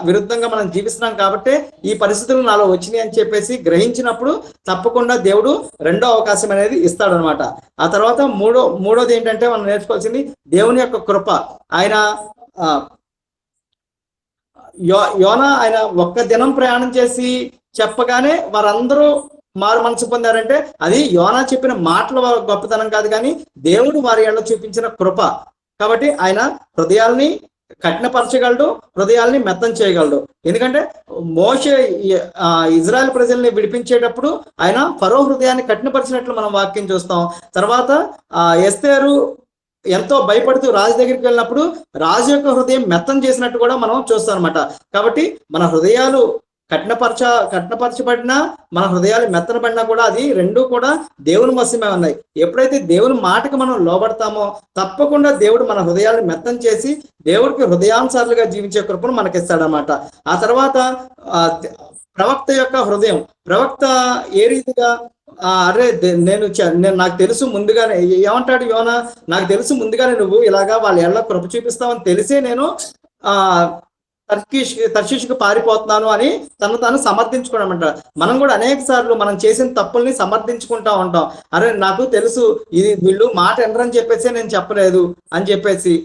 విరుద్ధంగా మనం జీవిస్తున్నాం కాబట్టి ఈ పరిస్థితులు నాలో వచ్చినాయి అని చెప్పేసి గ్రహించినప్పుడు తప్పకుండా దేవుడు రెండో అవకాశం అనేది ఇస్తాడనమాట. ఆ తర్వాత మూడోది ఏంటంటే మనం నేర్చుకోవాల్సింది దేవుని యొక్క కృప. యోనా ఆయన ఒక్క దినం ప్రయాణం చేసి చెప్పగానే వారందరూ మారు మనసు పొందారంటే అది యోనా చెప్పిన మాటల గొప్పతనం కాదు, కానీ దేవుడు వారి ఏళ్ళ చూపించిన కృప. కాబట్టి ఆయన హృదయాల్ని కఠినపరచగలడు, హృదయాల్ని మెత్తం చేయగలడు. ఎందుకంటే మోషే ఇజ్రాయెల్ ప్రజల్ని విడిపించేటప్పుడు ఆయన ఫరో హృదయాన్ని కఠినపరిచినట్లు మనం వాక్యం చూస్తాం. తర్వాత ఎస్తేరు ఎంతో భయపడుతూ రాజు దగ్గరికి వెళ్ళినప్పుడు రాజు యొక్క హృదయం మెత్తం చేసినట్టు కూడా మనం చూస్తాం అనమాట. కాబట్టి మన హృదయాలు కఠినపరచబడినా, మన హృదయాలు మెత్తనబడినా కూడా అది రెండూ కూడా దేవుని వశమే ఉన్నాయి. ఎప్పుడైతే దేవుని మాటకు మనం లోబడతామో తప్పకుండా దేవుడు మన హృదయాలను మెత్తం చేసి దేవుడికి హృదయానుసారులుగా జీవించే కృపను మనకిస్తాడనమాట. ఆ తర్వాత ప్రవక్త యొక్క హృదయం. ప్రవక్త ఏ రీతిగా నాకు తెలుసు ముందుగానే, ఏమంటాడు యోనా, నాకు తెలుసు ముందుగానే నువ్వు ఇలాగా వాళ్ళ ఎళ్ళ కృప చూపిస్తావని తెలిసే నేను తర్షీషుకు పారిపోతున్నాను అని తాను సమర్థించుకోవడం. మనం కూడా అనేక సార్లు మనం చేసిన తప్పుల్ని సమర్థించుకుంటా ఉంటాం. నాకు తెలుసు వీళ్ళు మాట ఎండరని చెప్పేసి నేను చెప్పలేదు అని చెప్పేసి.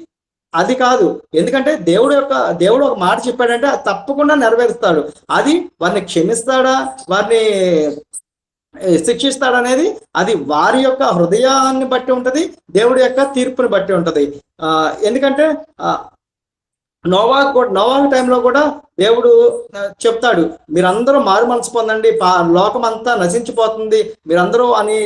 అది కాదు. ఎందుకంటే దేవుడు ఒక మాట చెప్పాడంటే అది తప్పకుండా నెరవేరుస్తాడు. అది వారిని క్షమిస్తాడా, వారిని శిక్షిస్తాడనేది అది వారి యొక్క హృదయాన్ని బట్టి ఉంటది, దేవుడి యొక్క తీర్పుని బట్టి ఉంటది. ఎందుకంటే నోవాహు టైంలో కూడా దేవుడు చెప్తాడు, మీరందరూ మారు మనసు పొందండి, లోకం అంతా నశించిపోతుంది మీరందరూ అని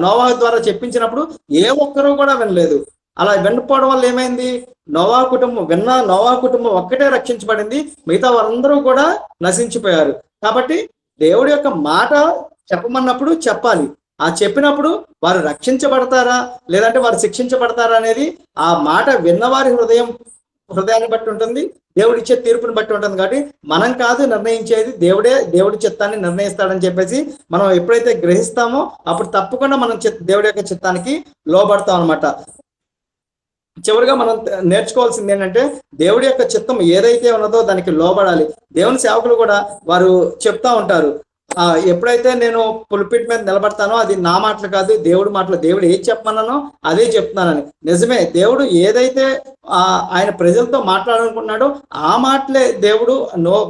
నోవాహు ద్వారా చెప్పించినప్పుడు ఏ ఒక్కరూ కూడా వినలేదు. అలా వినకపోవడం వల్ల ఏమైంది, నోవాహు కుటుంబం ఒక్కటే రక్షించబడింది, మిగతా వారందరూ కూడా నశించిపోయారు. కాబట్టి దేవుడి యొక్క మాట చెప్పమన్నప్పుడు చెప్పాలి. ఆ చెప్పినప్పుడు వారు రక్షించబడతారా లేదంటే వారు శిక్షించబడతారా అనేది ఆ మాట విన్నవారి హృదయాన్ని బట్టి ఉంటుంది, దేవుడిచ్చే తీర్పుని బట్టి ఉంటుంది. కాబట్టి మనం కాదు నిర్ణయించేది, దేవుడి చిత్తాన్ని నిర్ణయిస్తాడని చెప్పేసి మనం ఎప్పుడైతే గ్రహిస్తామో అప్పుడు తప్పకుండా మనం దేవుడి యొక్క చిత్తానికి లోబడతాం అనమాట. చివరిగా మనం నేర్చుకోవాల్సింది ఏంటంటే దేవుడి యొక్క చిత్తం ఏదైతే ఉన్నదో దానికి లోబడాలి. దేవుని సేవకులు కూడా వారు చెప్తా ఉంటారు, ఎప్పుడైతే నేను పుల్పిట్ మీద నిలబడతానో అది నా మాటలు కాదు, దేవుడి మాటలు. దేవుడు ఏది చెప్పమన్నానో అదే చెప్తున్నానని. నిజమే, దేవుడు ఏదైతే ఆయన ప్రజలతో మాట్లాడాలనుకున్నాడో ఆ మాటలే దేవుడు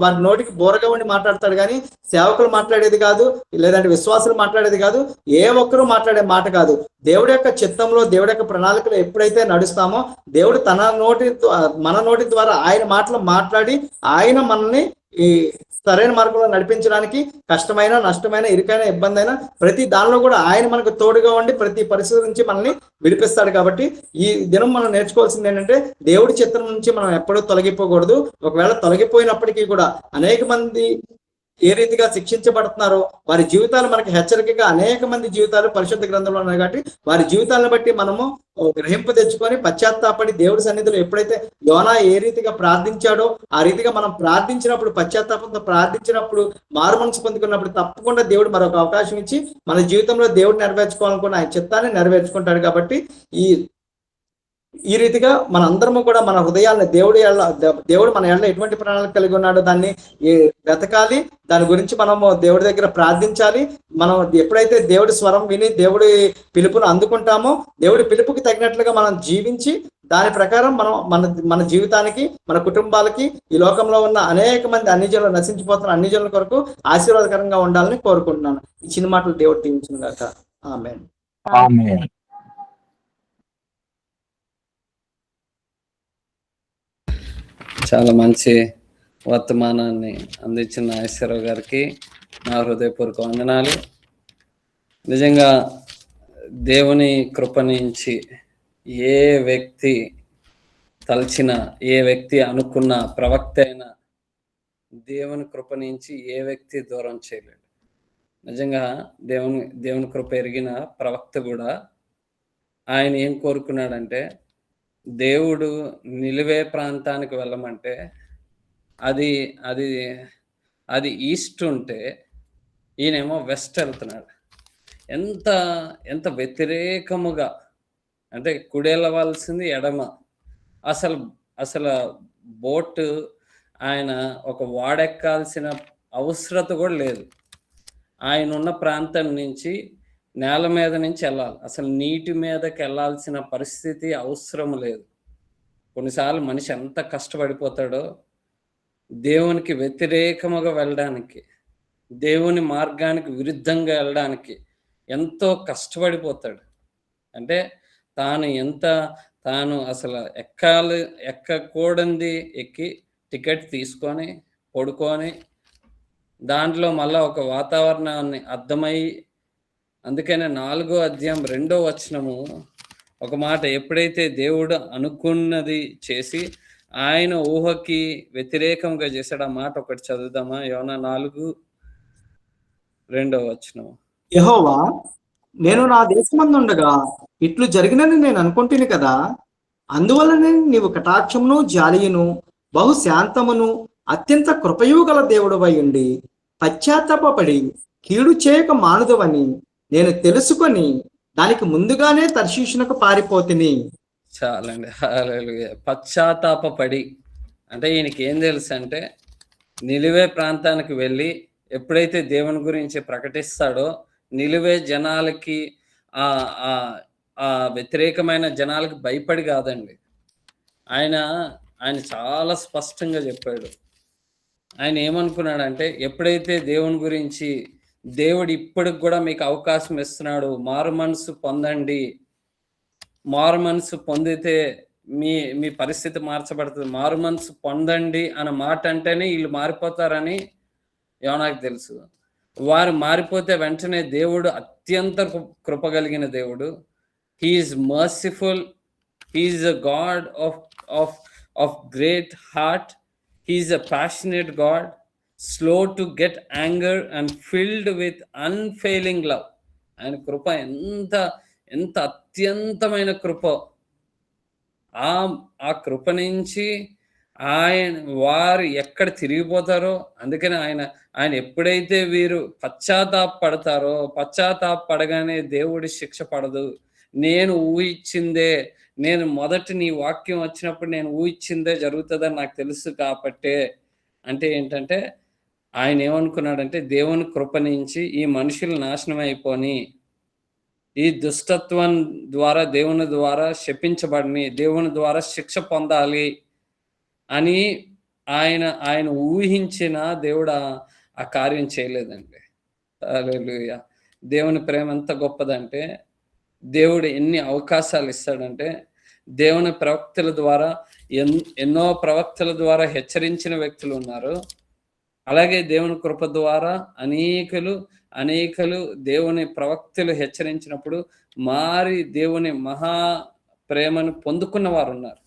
వారి నోటికి బోరగా ఉండి మాట్లాడతాడు, కానీ సేవకులు మాట్లాడేది కాదు, లేదంటే విశ్వాసులు మాట్లాడేది కాదు, ఏ ఒక్కరూ మాట్లాడే మాట కాదు. దేవుడి యొక్క చిత్తంలో, దేవుడి యొక్క ప్రణాళికలో ఎప్పుడైతే నడుస్తామో దేవుడు మన నోటి ద్వారా ఆయన మాటలు మాట్లాడి ఆయన మనల్ని ఈ సరైన మార్గంలో నడిపించడానికి కష్టమైన, నష్టమైన, ఇరుకైన, ఇబ్బంది అయినా ప్రతి దానిలో కూడా ఆయన మనకు తోడుగా ఉండి ప్రతి పరిస్థితి నుంచి మనల్ని విడిపిస్తాడు. కాబట్టి ఈ దినం మనం నేర్చుకోవాల్సింది ఏంటంటే దేవుడి చిత్తం నుంచి మనం ఎప్పుడూ తొలగిపోకూడదు. ఒకవేళ తొలగిపోయినప్పటికీ కూడా అనేక మంది ఏ రీతిగా శిక్షించబడుతున్నారో వారి జీవితాలు మనకి హెచ్చరికగా అనేక మంది జీవితాలు పరిశుద్ధ గ్రంథంలో ఉన్నాయి కాబట్టి వారి జీవితాలను బట్టి మనము గ్రహింపు తెచ్చుకొని పశ్చాత్తాపడి దేవుడి సన్నిధిలో ఎప్పుడైతే యోనా ఏ రీతిగా ప్రార్థించాడో ఆ రీతిగా మనం ప్రార్థించినప్పుడు, పశ్చాత్తాపంతో ప్రార్థించినప్పుడు, మారు మనసు పొందుకున్నప్పుడు తప్పకుండా దేవుడు మరొక అవకాశం ఇచ్చి మన జీవితంలో దేవుడు నెరవేర్చుకోవాలనుకున్న ఆయన చిత్తాన్ని నెరవేర్చుకుంటాడు. కాబట్టి ఈ రీతిగా మన అందరము కూడా మన హృదయాలను దేవుడు మన ఎడల ఎటువంటి ప్రణాళిక కలిగి ఉన్నాడో దాన్ని వెతకాలి. దాని గురించి మనము దేవుడి దగ్గర ప్రార్థించాలి. మనం ఎప్పుడైతే దేవుడి స్వరం విని దేవుడి పిలుపును అందుకుంటామో, దేవుడి పిలుపుకి తగినట్లుగా మనం జీవించి దాని ప్రకారం మనం మన జీవితానికి, మన కుటుంబాలకి, ఈ లోకంలో ఉన్న అనేక మంది అన్ని జనులు నశించిపోతున్న అన్ని జనుల కొరకు ఆశీర్వాదకరంగా ఉండాలని కోరుకుంటున్నాను. ఈ చిన్న మాటలు దేవుడు దీవించును గాక. ఆమేన్. ఆమేన్. చాలా మంచి వర్తమానాన్ని అందించిన నాగేశ్వరరావు గారికి నా హృదయపూర్వక వందనాలు. నిజంగా దేవుని కృప నుంచి ఏ వ్యక్తి తలచిన, ఏ వ్యక్తి అనుకున్న ప్రవక్త అయినా దేవుని కృప నుంచి ఏ వ్యక్తి దూరం చేయలేడు. నిజంగా దేవుని కృప ఎరిగిన ప్రవక్త కూడా ఆయన ఏం కోరుకున్నాడంటే, దేవుడు నిలివే ప్రాంతానికి వెళ్ళమంటే అది అది అది ఈస్ట్ ఉంటే ఈయనేమో వెస్ట్ వెళ్తున్నాడు. ఎంత వ్యతిరేకముగా అంటే కుడి వెళ్ళవలసింది ఎడమ. అసలు బోటు ఆయన ఒక వాడెక్కాల్సిన అవసరత కూడా లేదు. ఆయన ఉన్న ప్రాంతం నుంచి నేల మీద నుంచి వెళ్ళాలి. అసలు నీటి మీదకి వెళ్ళాల్సిన పరిస్థితి అవసరం లేదు. కొన్నిసార్లు మనిషి ఎంత కష్టపడిపోతాడో దేవునికి వ్యతిరేకముగా వెళ్ళడానికి, దేవుని మార్గానికి విరుద్ధంగా వెళ్ళడానికి ఎంతో కష్టపడిపోతాడు. అంటే తాను అసలు ఎక్కకూడంది ఎక్కి టికెట్ తీసుకొని పడుకొని దాంట్లో మళ్ళీ ఒక వాతావరణాన్ని అర్థమై, అందుకనే 4వ అధ్యాయం 2వ వచనము ఒక మాట, ఎప్పుడైతే దేవుడు అనుకున్నది చేసి ఆయన ఊహకి వ్యతిరేకంగా చేశాడు. ఆ మాట ఒకటి చదువుదామా? యోనా 4:2 వచనం. యెహోవా, నేను నా దేశమందుండగా ఇట్లు జరిగినని నేను అనుకుంటుని కదా, అందువల్లనే నీవు కటాక్షమును జాలియును బహు శాంతమును అత్యంత కృపయు గల దేవుడవై ఉండి పశ్చాత్తాపపడి కీడు చేయక మానుదవని నేను తెలుసుకొని దానికి ముందుగానే తర్షీషునకు పారిపోతిని. చాలండి. హల్లెలూయా. పశ్చాత్తాపపడి అంటే ఈయనకి ఏం తెలుసు అంటే, నిలివే ప్రాంతానికి వెళ్ళి ఎప్పుడైతే దేవుని గురించి ప్రకటిస్తాడో నిలివే జనాలకి ఆ వ్యతిరేకమైన జనాలకి భయపడి కాదండి. ఆయన చాలా స్పష్టంగా చెప్పాడు. ఆయన ఏమనుకున్నాడంటే, ఎప్పుడైతే దేవుని గురించి దేవుడు ఇప్పటికి కూడా మీకు అవకాశం ఇస్తున్నాడు, మారు మనసు పొందండి, మారు మనసు పొందితే మీ పరిస్థితి మార్చబడుతుంది, మారు మనసు పొందండి అన్న మాట అంటేనే వీళ్ళు మారిపోతారని యోనాకు తెలుసు. వారు మారిపోతే వెంటనే దేవుడు అత్యంత కృప కలిగిన దేవుడు. He is merciful, he is a god of great heart, he is a passionate god, slow to get anger and filled with unfailing love. ఆయన కృప ఎంత అత్యంతమైన కృప. ఆ కృప నుంచి వారు ఎక్కడ తిరిగిపోతారో, అందుకని ఆయన ఎప్పుడైతే వీరు పశ్చాత్తాపడతారో, పశ్చాత్తాపడగానే దేవుడి శిక్ష పడదు. నేను ఊహించిందే, నేను మొదటి నీ వాక్యం వచ్చినప్పుడు నేను ఊహించిందే జరుగుతుందని నాకు తెలుసు కాబట్టే. అంటే ఏంటంటే ఆయన ఏమనుకున్నాడంటే, దేవుని కృప నుంచి ఈ మనుషులు నాశనం అయిపోని, ఈ దుష్టత్వం ద్వారా దేవుని ద్వారా శపించబడిని, దేవుని ద్వారా శిక్ష పొందాలి అని ఆయన ఊహించిన దేవుడు ఆ కార్యం చేయలేదండి. హల్లెలూయా. దేవుని ప్రేమ ఎంత గొప్పదంటే, దేవుడు ఎన్ని అవకాశాలు ఇస్తాడంటే, దేవుని ప్రవక్తల ద్వారా ఎన్నో ప్రవక్తల ద్వారా హెచ్చరించిన వ్యక్తులు ఉన్నారు. అలాగే దేవుని కృప ద్వారా అనేకలు దేవుని ప్రవక్తలు హెచ్చరించినప్పుడు మారి దేవుని మహా ప్రేమను పొందుకున్న వారు ఉన్నారు.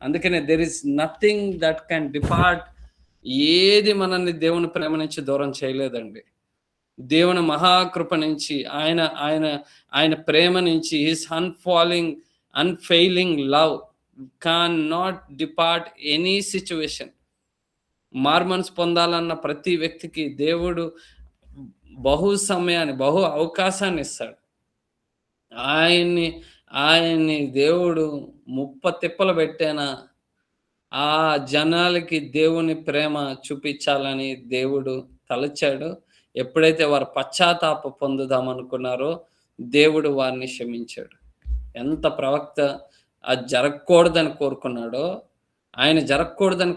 అందుకనే there is nothing that can depart ఏది మనల్ని దేవుని ప్రేమ నుంచి దూరం చేయలేదండి. దేవుని మహాకృప నుంచి ఆయన ఆయన ఆయన ప్రేమ నుంచి his unfailing love can not depart any situation. మార్మన్స్ పొందాలన్న ప్రతి వ్యక్తికి దేవుడు బహు అవకాశాన్ని ఇస్తాడు. ఆయన్ని దేవుడు తిప్పలు పెట్టేనా ఆ జనాలకి దేవుని ప్రేమ చూపించాలని దేవుడు తలచాడు. ఎప్పుడైతే వారు పశ్చాత్తాప పొందుదామనుకున్నారో దేవుడు వారిని క్షమించాడు. ఎంత ప్రవక్త అది జరగకూడదని కోరుకున్నాడో ఆయన జరగకూడదని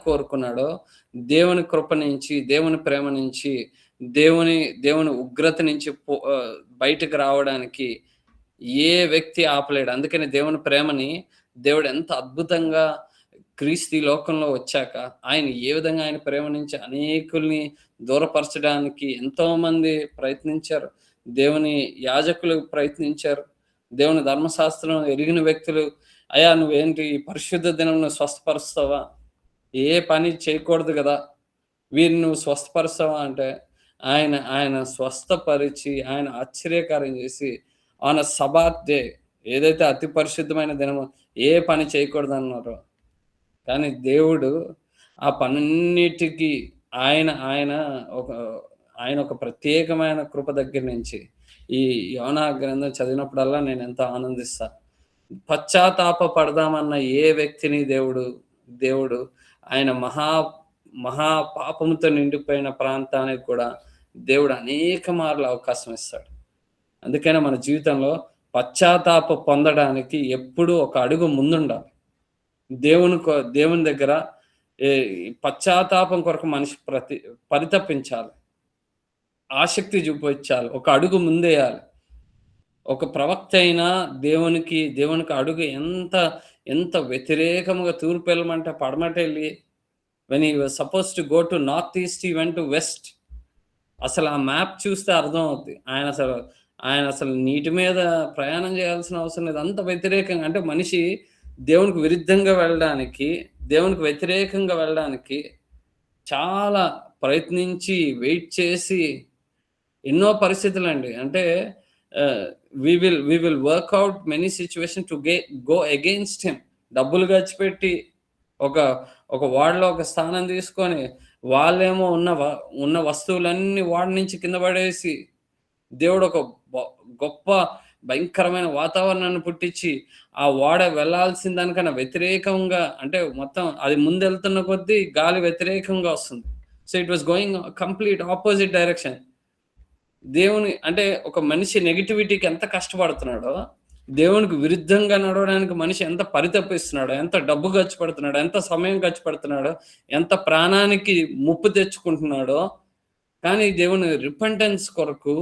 కోరుకున్నాడో దేవుని కృప నుంచి, దేవుని ప్రేమ నుంచి, దేవుని ఉగ్రత నుంచి బయటకు రావడానికి ఏ వ్యక్తి ఆపలేడు. అందుకని దేవుని ప్రేమని దేవుడు ఎంత అద్భుతంగా క్రీస్తు లోకంలో వచ్చాక ఆయన ఏ విధంగా ఆయన ప్రేమ నుంచి అనేకుల్ని దూరపరచడానికి ఎంతో మంది ప్రయత్నించారు. దేవుని యాజకులు ప్రయత్నించారు. దేవుని ధర్మశాస్త్రం ఎరిగిన వ్యక్తులు, అయ్యా నువ్వేంటి పరిశుద్ధ దినం నువ్వు స్వస్థపరుస్తావా, ఏ పని చేయకూడదు కదా, వీరిని నువ్వు స్వస్థపరుస్తావా అంటే ఆయన స్వస్థపరిచి ఆయన ఆశ్చర్యకార్యం చేసి ఆన్ సబాత్ డే, ఏదైతే అతి పరిశుద్ధమైన దినము, ఏ పని చేయకూడదు అన్నారో కానీ దేవుడు ఆ పన్నిటికి ఆయన ఒక ప్రత్యేకమైన కృప దగ్గర నుంచి ఈ యోనా గ్రంథం చదివినప్పుడల్లా నేను ఎంతో ఆనందిస్తా. పశ్చాత్తాప పడదామన్న ఏ వ్యక్తిని దేవుడు ఆయన మహా పాపంతో నిండిపోయిన ప్రాంతానికి కూడా దేవుడు అనేక మార్లు అవకాశం ఇస్తాడు. అందుకనే మన జీవితంలో పశ్చాత్తాప పొందడానికి ఎప్పుడూ ఒక అడుగు ముందుండాలి. దేవుని దగ్గర పశ్చాత్తాపం కొరకు మనిషి పరితపించాలి, ఆసక్తి చూపించాలి, ఒక అడుగు ముందేయాలి. ఒక ప్రవక్త అయినా దేవునికి అడుగు ఎంత వ్యతిరేకముగా తూర్పు వెళ్ళమంటే పడమట వెళ్ళి, when he was suppose to go to north east he went to west. అసలు ఆ మ్యాప్ చూస్తే అర్థం అవుతుంది ఆయన అసలు నీటి మీద ప్రయాణం చేయాల్సిన అవసరం లేదు. అంత వ్యతిరేకంగా, అంటే మనిషి దేవునికి వ్యతిరేకంగా వెళ్ళడానికి చాలా ప్రయత్నించి వెయిట్ చేసి ఎన్నో పరిస్థితులు అండి. అంటే we will work out many situations to go against him. డబ్బులు ఖర్చు పెట్టి ఒక వార్డులో ఒక స్థానం తీసుకొని వాళ్ళేమో ఉన్న వస్తువులన్నీ వార్డు నుంచి కింద పడేసి దేవుడు ఒక గొప్ప భయంకరమైన వాతావరణాన్ని పుట్టించి ఆ వాడ వెళ్లాల్సిన దానికన్నా వ్యతిరేకంగా, అంటే మొత్తం అది ముందెళ్తున్న కొద్దీ గాలి వ్యతిరేకంగా వస్తుంది. So it was going complete opposite direction. దేవుని అంటే ఒక మనిషి నెగిటివిటీకి ఎంత కష్టపడుతున్నాడో, దేవునికి విరుద్ధంగా నడవడానికి మనిషి ఎంత పరితపిస్తున్నాడో, ఎంత డబ్బు ఖర్చు పెడుతున్నాడో, ఎంత సమయం ఖర్చు పెడుతున్నాడో, ఎంత ప్రాణానికి ముప్పు తెచ్చుకుంటున్నాడో, కానీ దేవుని రిపెంటెన్స్ కొరకు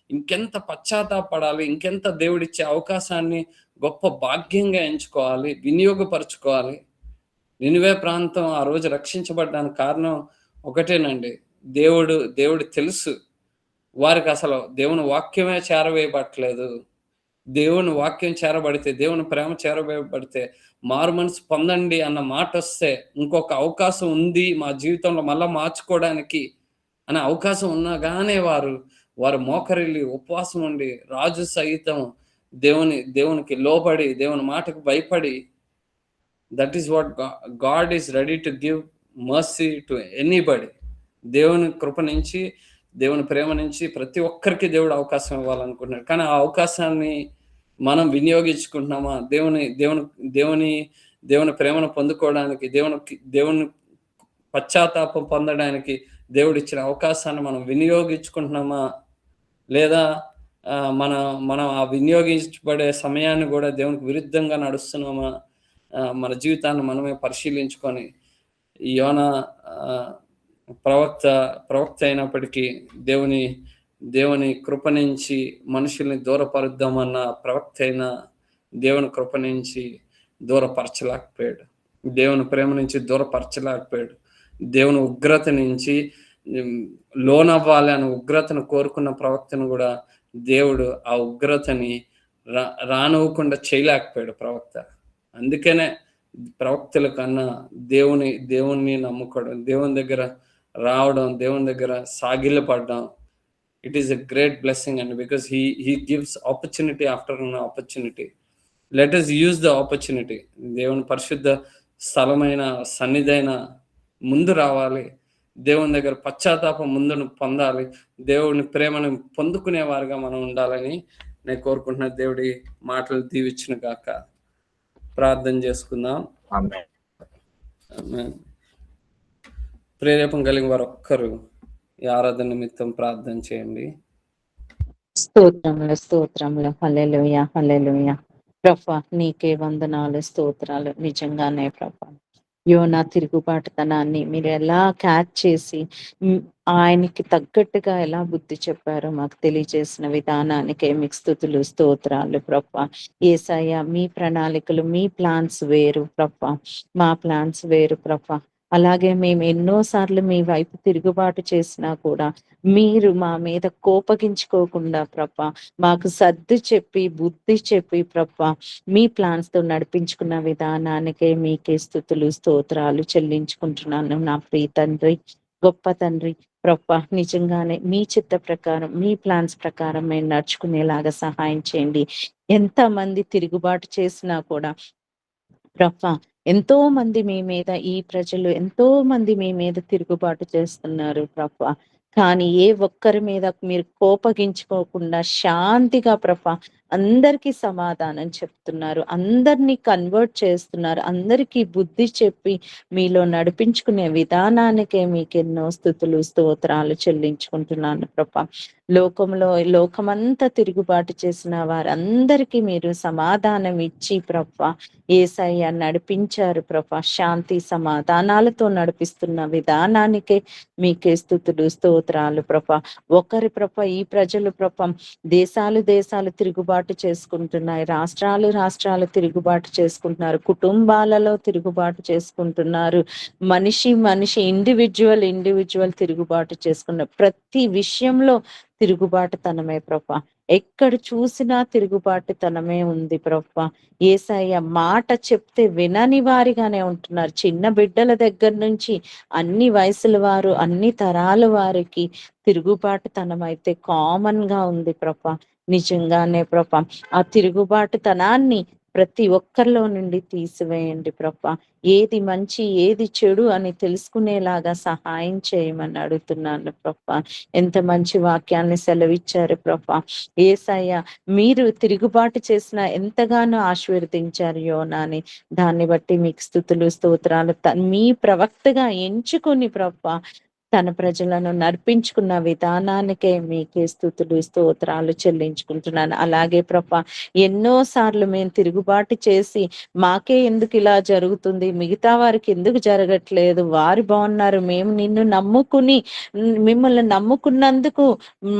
ఇంకెంత పశ్చాత్తాపడాలి, ఇంకెంత దేవుడిచ్చే అవకాశాన్ని గొప్ప భాగ్యంగా ఎంచుకోవాలి, వినియోగపరచుకోవాలి. నినివే ప్రాంతం ఆ రోజు రక్షించబడ్డానికి కారణం ఒకటేనండి, దేవుడు తెలుసు వారికి అసలు దేవుని వాక్యమే చేరవేయబట్టలేదు. దేవుని వాక్యం చేరబడితే, దేవుని ప్రేమ చేరవేయబడితే, మారు మనసు పొందండి అన్న మాట వస్తే, ఇంకొక అవకాశం ఉంది మా జీవితంలో మళ్ళా మార్చుకోవడానికి అనే అవకాశం ఉన్నగానే వారు మోకరిల్లి ఉపవాసం ఉండి రాజు సైతం దేవునికి లోబడి దేవుని మాటకు భయపడి, that is what God is ready to give mercy to anybody. దేవుని కృప నుంచి, దేవుని ప్రేమ నుంచి ప్రతి ఒక్కరికి దేవుడు అవకాశం ఇవ్వాలనుకుంటున్నాడు. కానీ ఆ అవకాశాన్ని మనం వినియోగించుకుంటున్నామా? దేవుని ప్రేమను పొందుకోవడానికి, దేవుని పశ్చాత్తాపం పొందడానికి దేవుడు ఇచ్చిన అవకాశాన్ని మనం వినియోగించుకుంటున్నామా? లేదా మనం ఆ వినియోగించబడే సమయాన్ని కూడా దేవునికి విరుద్ధంగా నడుస్తున్నామా? మన జీవితాన్ని మనమే పరిశీలించుకొని, యోనా ప్రవక్త అయినప్పటికీ దేవుని కృప నుంచి మనుషుల్ని దూరపరుద్దామన్న ప్రవక్త అయిన దేవుని కృప నుంచి దూరపరచలేకపోయాడు, దేవుని ప్రేమ నుంచి దూరపరచలేకపోయాడు. దేవుని ఉగ్రత నుంచి లోనవ్వాలి అని ఉగ్రతను కోరుకున్న ప్రవక్తను కూడా దేవుడు ఆ ఉగ్రతని రానివ్వకుండా చేయలేకపోయాడు ప్రవక్త. అందుకనే ప్రవక్తల కన్నా దేవుణ్ణి నమ్ముకోవడం, దేవుని దగ్గర రావడం, దేవుని దగ్గర సాగిలపడడం, it is a great blessing అండి. Because he gives opportunity after an opportunity. Let us use the opportunity. దేవుని పరిశుద్ధ స్థలమైన సన్నిధైన ముందు రావాలి, దేవుని దగ్గర పశ్చాత్తాపం ముందును పొందాలి, దేవుని ప్రేమను పొందుకునే వారిగా మనం ఉండాలని నేను కోరుకుంటున్నా. దేవుడి మాటలు దీవించును గాక. ప్రార్థన చేసుకుందాం. ఆమేన్. ప్రేరేపణ కలిగిన వారు ఒక్కరు ఈ ఆరాధన నిమిత్తం ప్రార్థన చేయండి. స్తోత్రములు హల్లెలూయా హల్లెలూయా. ప్రభా నీకే వందనాలు, స్తోత్రాలు. నిజంగానే ప్రభా యోనా తిరుగుబాటుతనాన్ని మీరు ఎలా క్యాచ్ చేసి ఆయనకి తగ్గట్టుగా ఎలా బుద్ధి చెప్పారో మాకు తెలియజేసిన విధానానికే మీకు స్తుతులు, స్తోత్రాలు ప్రభా. యేసయ్య, మీ ప్రణాళికలు, మీ ప్లాన్స్ వేరు ప్రభా, మా ప్లాన్స్ వేరు ప్రభా. అలాగే మేము ఎన్నోసార్లు మీ వైపు తిరుగుబాటు చేసినా కూడా మీరు మా మీద కోపగించుకోకుండా ప్రభా, మాకు సర్ది చెప్పి బుద్ధి చెప్పి ప్రభా, మీ ప్లాన్స్ తో నడిపించుకున్న విధానానికే మీకే స్తుతులు, స్తోత్రాలు చెల్లించుకుంటున్నాను నా ప్రియ తండ్రి, గొప్ప తండ్రి ప్రభా. నిజంగానే మీ చిత్త ప్రకారం, మీ ప్లాన్స్ ప్రకారం మేము నడుచుకునేలాగా సహాయం చేయండి. ఎంత మంది తిరుగుబాటు చేసినా కూడా ప్రభా, ఎంతో మంది మీ మీద, ఈ ప్రజలు ఎంతో మంది మీ మీద తిరుగుబాటు చేస్తున్నారు ప్రభా. కానీ ఏ ఒక్కరి మీద మీరు కోపగించుకోకుండా శాంతిగా ప్రభా అందరికీ సమాధానం చెప్తున్నారు, అందరినీ కన్వర్ట్ చేస్తున్నారు, అందరికీ బుద్ధి చెప్పి మీలో నడిపించుకునే విధానానికే మీకు ఎన్నో స్తుతులు, స్తోత్రాలు చెల్లించుకుంటున్నాను ప్రభా. లోకమంతా తిరుగుబాటు చేసిన వారందరికీ మీరు సమాధానం ఇచ్చి ప్రభా యేసయ్య నడిపించారు ప్రభా. శాంతి సమాధానాలతో నడిపిస్తున్న విధానానికే మీకే స్తుతులు, స్తోత్రాలు ప్రభా. ఒకరి ప్రభా ఈ ప్రజలు ప్రభా దేశాలు తిరుగుబాటు చేసుకుంటున్నాయి, రాష్ట్రాలు తిరుగుబాటు చేసుకుంటున్నారు, కుటుంబాలలో తిరుగుబాటు చేసుకుంటున్నారు, మనిషి ఇండివిజువల్ తిరుగుబాటు చేసుకున్నారు. ప్రతి విషయంలో తిరుగుబాటుతనమే ప్రభా. ఎక్కడ చూసినా తిరుగుబాటుతనమే ఉంది ప్రభా. యేసయ్య మాట చెప్తే వినని వారిగానే ఉంటున్నారు. చిన్న బిడ్డల దగ్గర నుంచి అన్ని వయసుల వారు, అన్ని తరాల వారికి తిరుగుబాటుతనం అయితే కామన్ గా ఉంది ప్రభా. నిజంగానే ప్రభా ఆ తిరుగుబాటుతనాన్ని ప్రతి ఒక్కరిలో నుండి తీసివేయండి ప్రభా. ఏది మంచి ఏది చెడు అని తెలుసుకునేలాగా సహాయం చేయమని అడుగుతున్నాను ప్రభా. ఎంత మంచి వాక్యాన్ని సెలవిచ్చారు ప్రభా. యేసయ్య, మీరు తిరుగుబాటు చేసిన ఎంతగానో ఆశీర్వదించారు యోనాని. దాన్ని బట్టి మీకు స్తుతులు, స్తోత్రాలు. మీ ప్రవక్తగా ఎంచుకుని ప్రభా తన ప్రజలను నడిపించుకున్న విధానానికే మీకే స్తుతులు, స్తోత్రాలు చెల్లించుకుంటున్నాను. అలాగే ప్రభా ఎన్నో సార్లు మేము తిరుగుబాటు చేసి మాకే ఎందుకు ఇలా జరుగుతుంది, మిగతా వారికి ఎందుకు జరగట్లేదు, వారు బాగున్నారు, మేము నిన్ను మిమ్మల్ని నమ్ముకున్నందుకు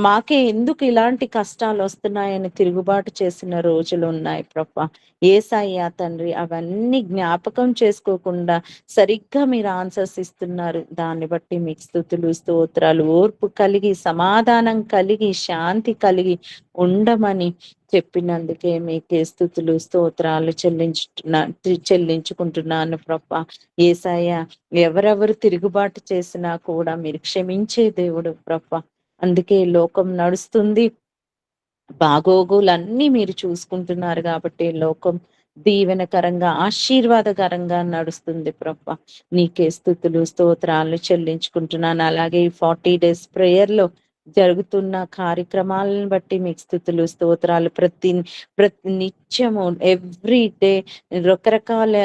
మాకే ఎందుకు ఇలాంటి కష్టాలు వస్తున్నాయని తిరుగుబాటు చేసిన రోజులు ఉన్నాయి ప్రభా. యేసయ్య తండ్రి, అవన్నీ జ్ఞాపకం చేసుకోకుండా సరిగ్గా మీరు ఆన్సర్స్ ఇస్తున్నారు. దాన్ని బట్టి మీకు స్తుతులు, స్తోత్రాలు. ఓర్పు కలిగి, సమాధానం కలిగి, శాంతి కలిగి ఉండమని చెప్పినందుకే మీకే స్తుతులు, స్తోత్రాలు చెల్లించుకుంటున్నాను ప్రభా. యేసయ్య, ఎవరెవరు తిరుగుబాటు చేసినా కూడా మీరు క్షమించే దేవుడు ప్రభా. అందుకే లోకం నడుస్తుంది, బాగోగులన్నీ మీరు చూసుకుంటున్నారు కాబట్టి లోకం దీవెనకరంగా, ఆశీర్వాదకరంగా నడుస్తుంది ప్రభా. నీకే స్తుతులు, స్తోత్రాలు చెల్లించుకుంటున్నాను. అలాగే ఈ 40 days ప్రేయర్ లో జరుగుతున్న కార్యక్రమాలను బట్టి మీకు స్తుతులు, స్తోత్రాలు. ప్రతి నిత్యము ఎవ్రీ డే రకరకాల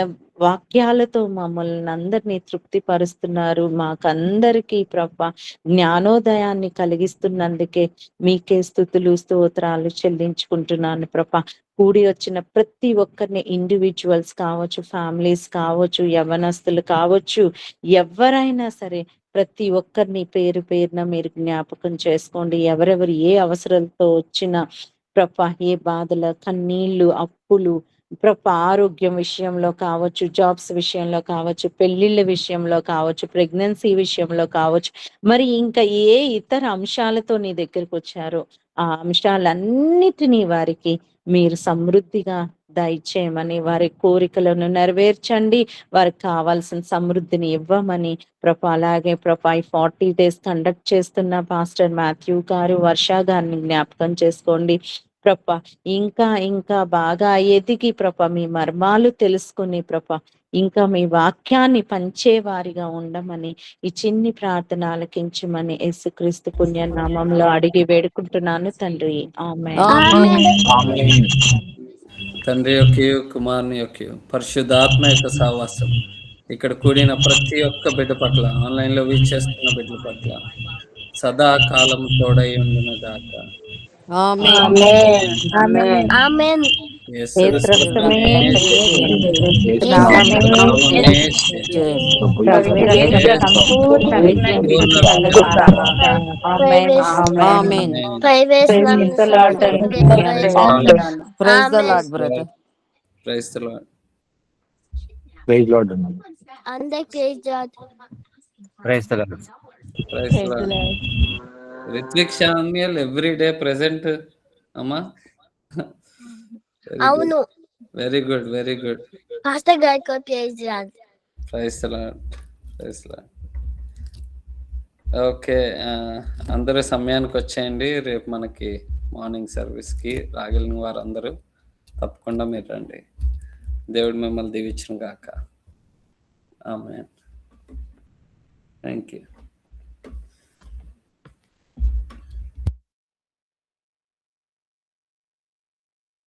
వాక్యాలతో మమ్మల్ని అందరినీ తృప్తి పరుస్తున్నారు. మాకందరికీ ప్రభా జ్ఞానోదయాన్ని కలిగిస్తున్నందుకే మీకే స్తుతులు, స్తోత్రాలు చెల్లించుకుంటున్నాను ప్రభా. కూడి వచ్చిన ప్రతి ఒక్కరిని, ఇండివిజువల్స్ కావచ్చు, ఫ్యామిలీస్ కావచ్చు, యవ్వనస్తులు కావచ్చు, ఎవరైనా సరే ప్రతి ఒక్కరిని పేరు పేరున మీరు జ్ఞాపకం చేసుకోండి. ఎవరెవరు ఏ అవసరాలతో వచ్చినా ప్రభా, ఏ బాధల, కన్నీళ్లు, అప్పులు ప్రభా, ఆరోగ్యం విషయంలో కావచ్చు, జాబ్స్ విషయంలో కావచ్చు, పెళ్లిళ్ళ విషయంలో కావచ్చు, ప్రెగ్నెన్సీ విషయంలో కావచ్చు, మరి ఇంకా ఏ ఇతర అంశాలతో నీ దగ్గరకు వచ్చారో ఆ అంశాలన్నిటినీ వారికి మీరు సమృద్ధిగా దయచేయమని, వారి కోరికలను నెరవేర్చండి, వారికి కావాల్సిన సమృద్ధిని ఇవ్వమని ప్రభా. అలాగే ప్రభా ఈ 40 days కండక్ట్ చేస్తున్న పాస్టర్ మాథ్యూ గారు, వర్ష గారిని జ్ఞాపకం చేసుకోండి ప్రభా. ఇంకా ఇంకా బాగా ఎదిగి ప్రభా మీ మర్మాలు తెలుసుకుని ప్రభా ఇంకా మీ వాక్యాన్ని పంచేవారిగా ఉండమని ఈ చిన్ని ప్రార్థన ఆలకించమని యేసుక్రీస్తు పుణ్య నామంలో అడిగి వేడుకుంటున్నాను తండ్రి. ఆమేన్. ఆమేన్. తండ్రి యొక్కయు కుమారుని యొక్కయు పరిశుద్ధాత్మ యొక్క సహవాసం ఇక్కడ కూడిన ప్రతి ఒక్క బిడ్డ పట్ల, ఆన్లైన్ లో వీక్షిస్తున్న బిడ్డల పట్ల సదాకాలం తోడై ఉండును గాక. ఆమేన్. ఆమేన్. ఆమేన్. ఆమేన్. యేసు యేసు రక్తమే నామమే సంపూర్ణ విజయం కలుగుగాక. Amen. Amen. Praise praise the Lord. Praise the Lord brother. Praise the Lord. Praise Lord. అందరికీ praise the Lord. Praise the Lord. Rithvik Samuel every day present అమ్మా. అవును. Very good, very good. Pastor గారికి praise Lord. Praise the Lord. Praise the Lord. Okay, అందరూ సమయానికి వచ్చేయండి. రేపు మనకి morning సర్వీస్కి రాగలిగిన వారందరూ తప్పకుండా మీరు రండి. దేవుడు మిమ్మల్ని దీవించును గాక. ఆమేన్. Thank you.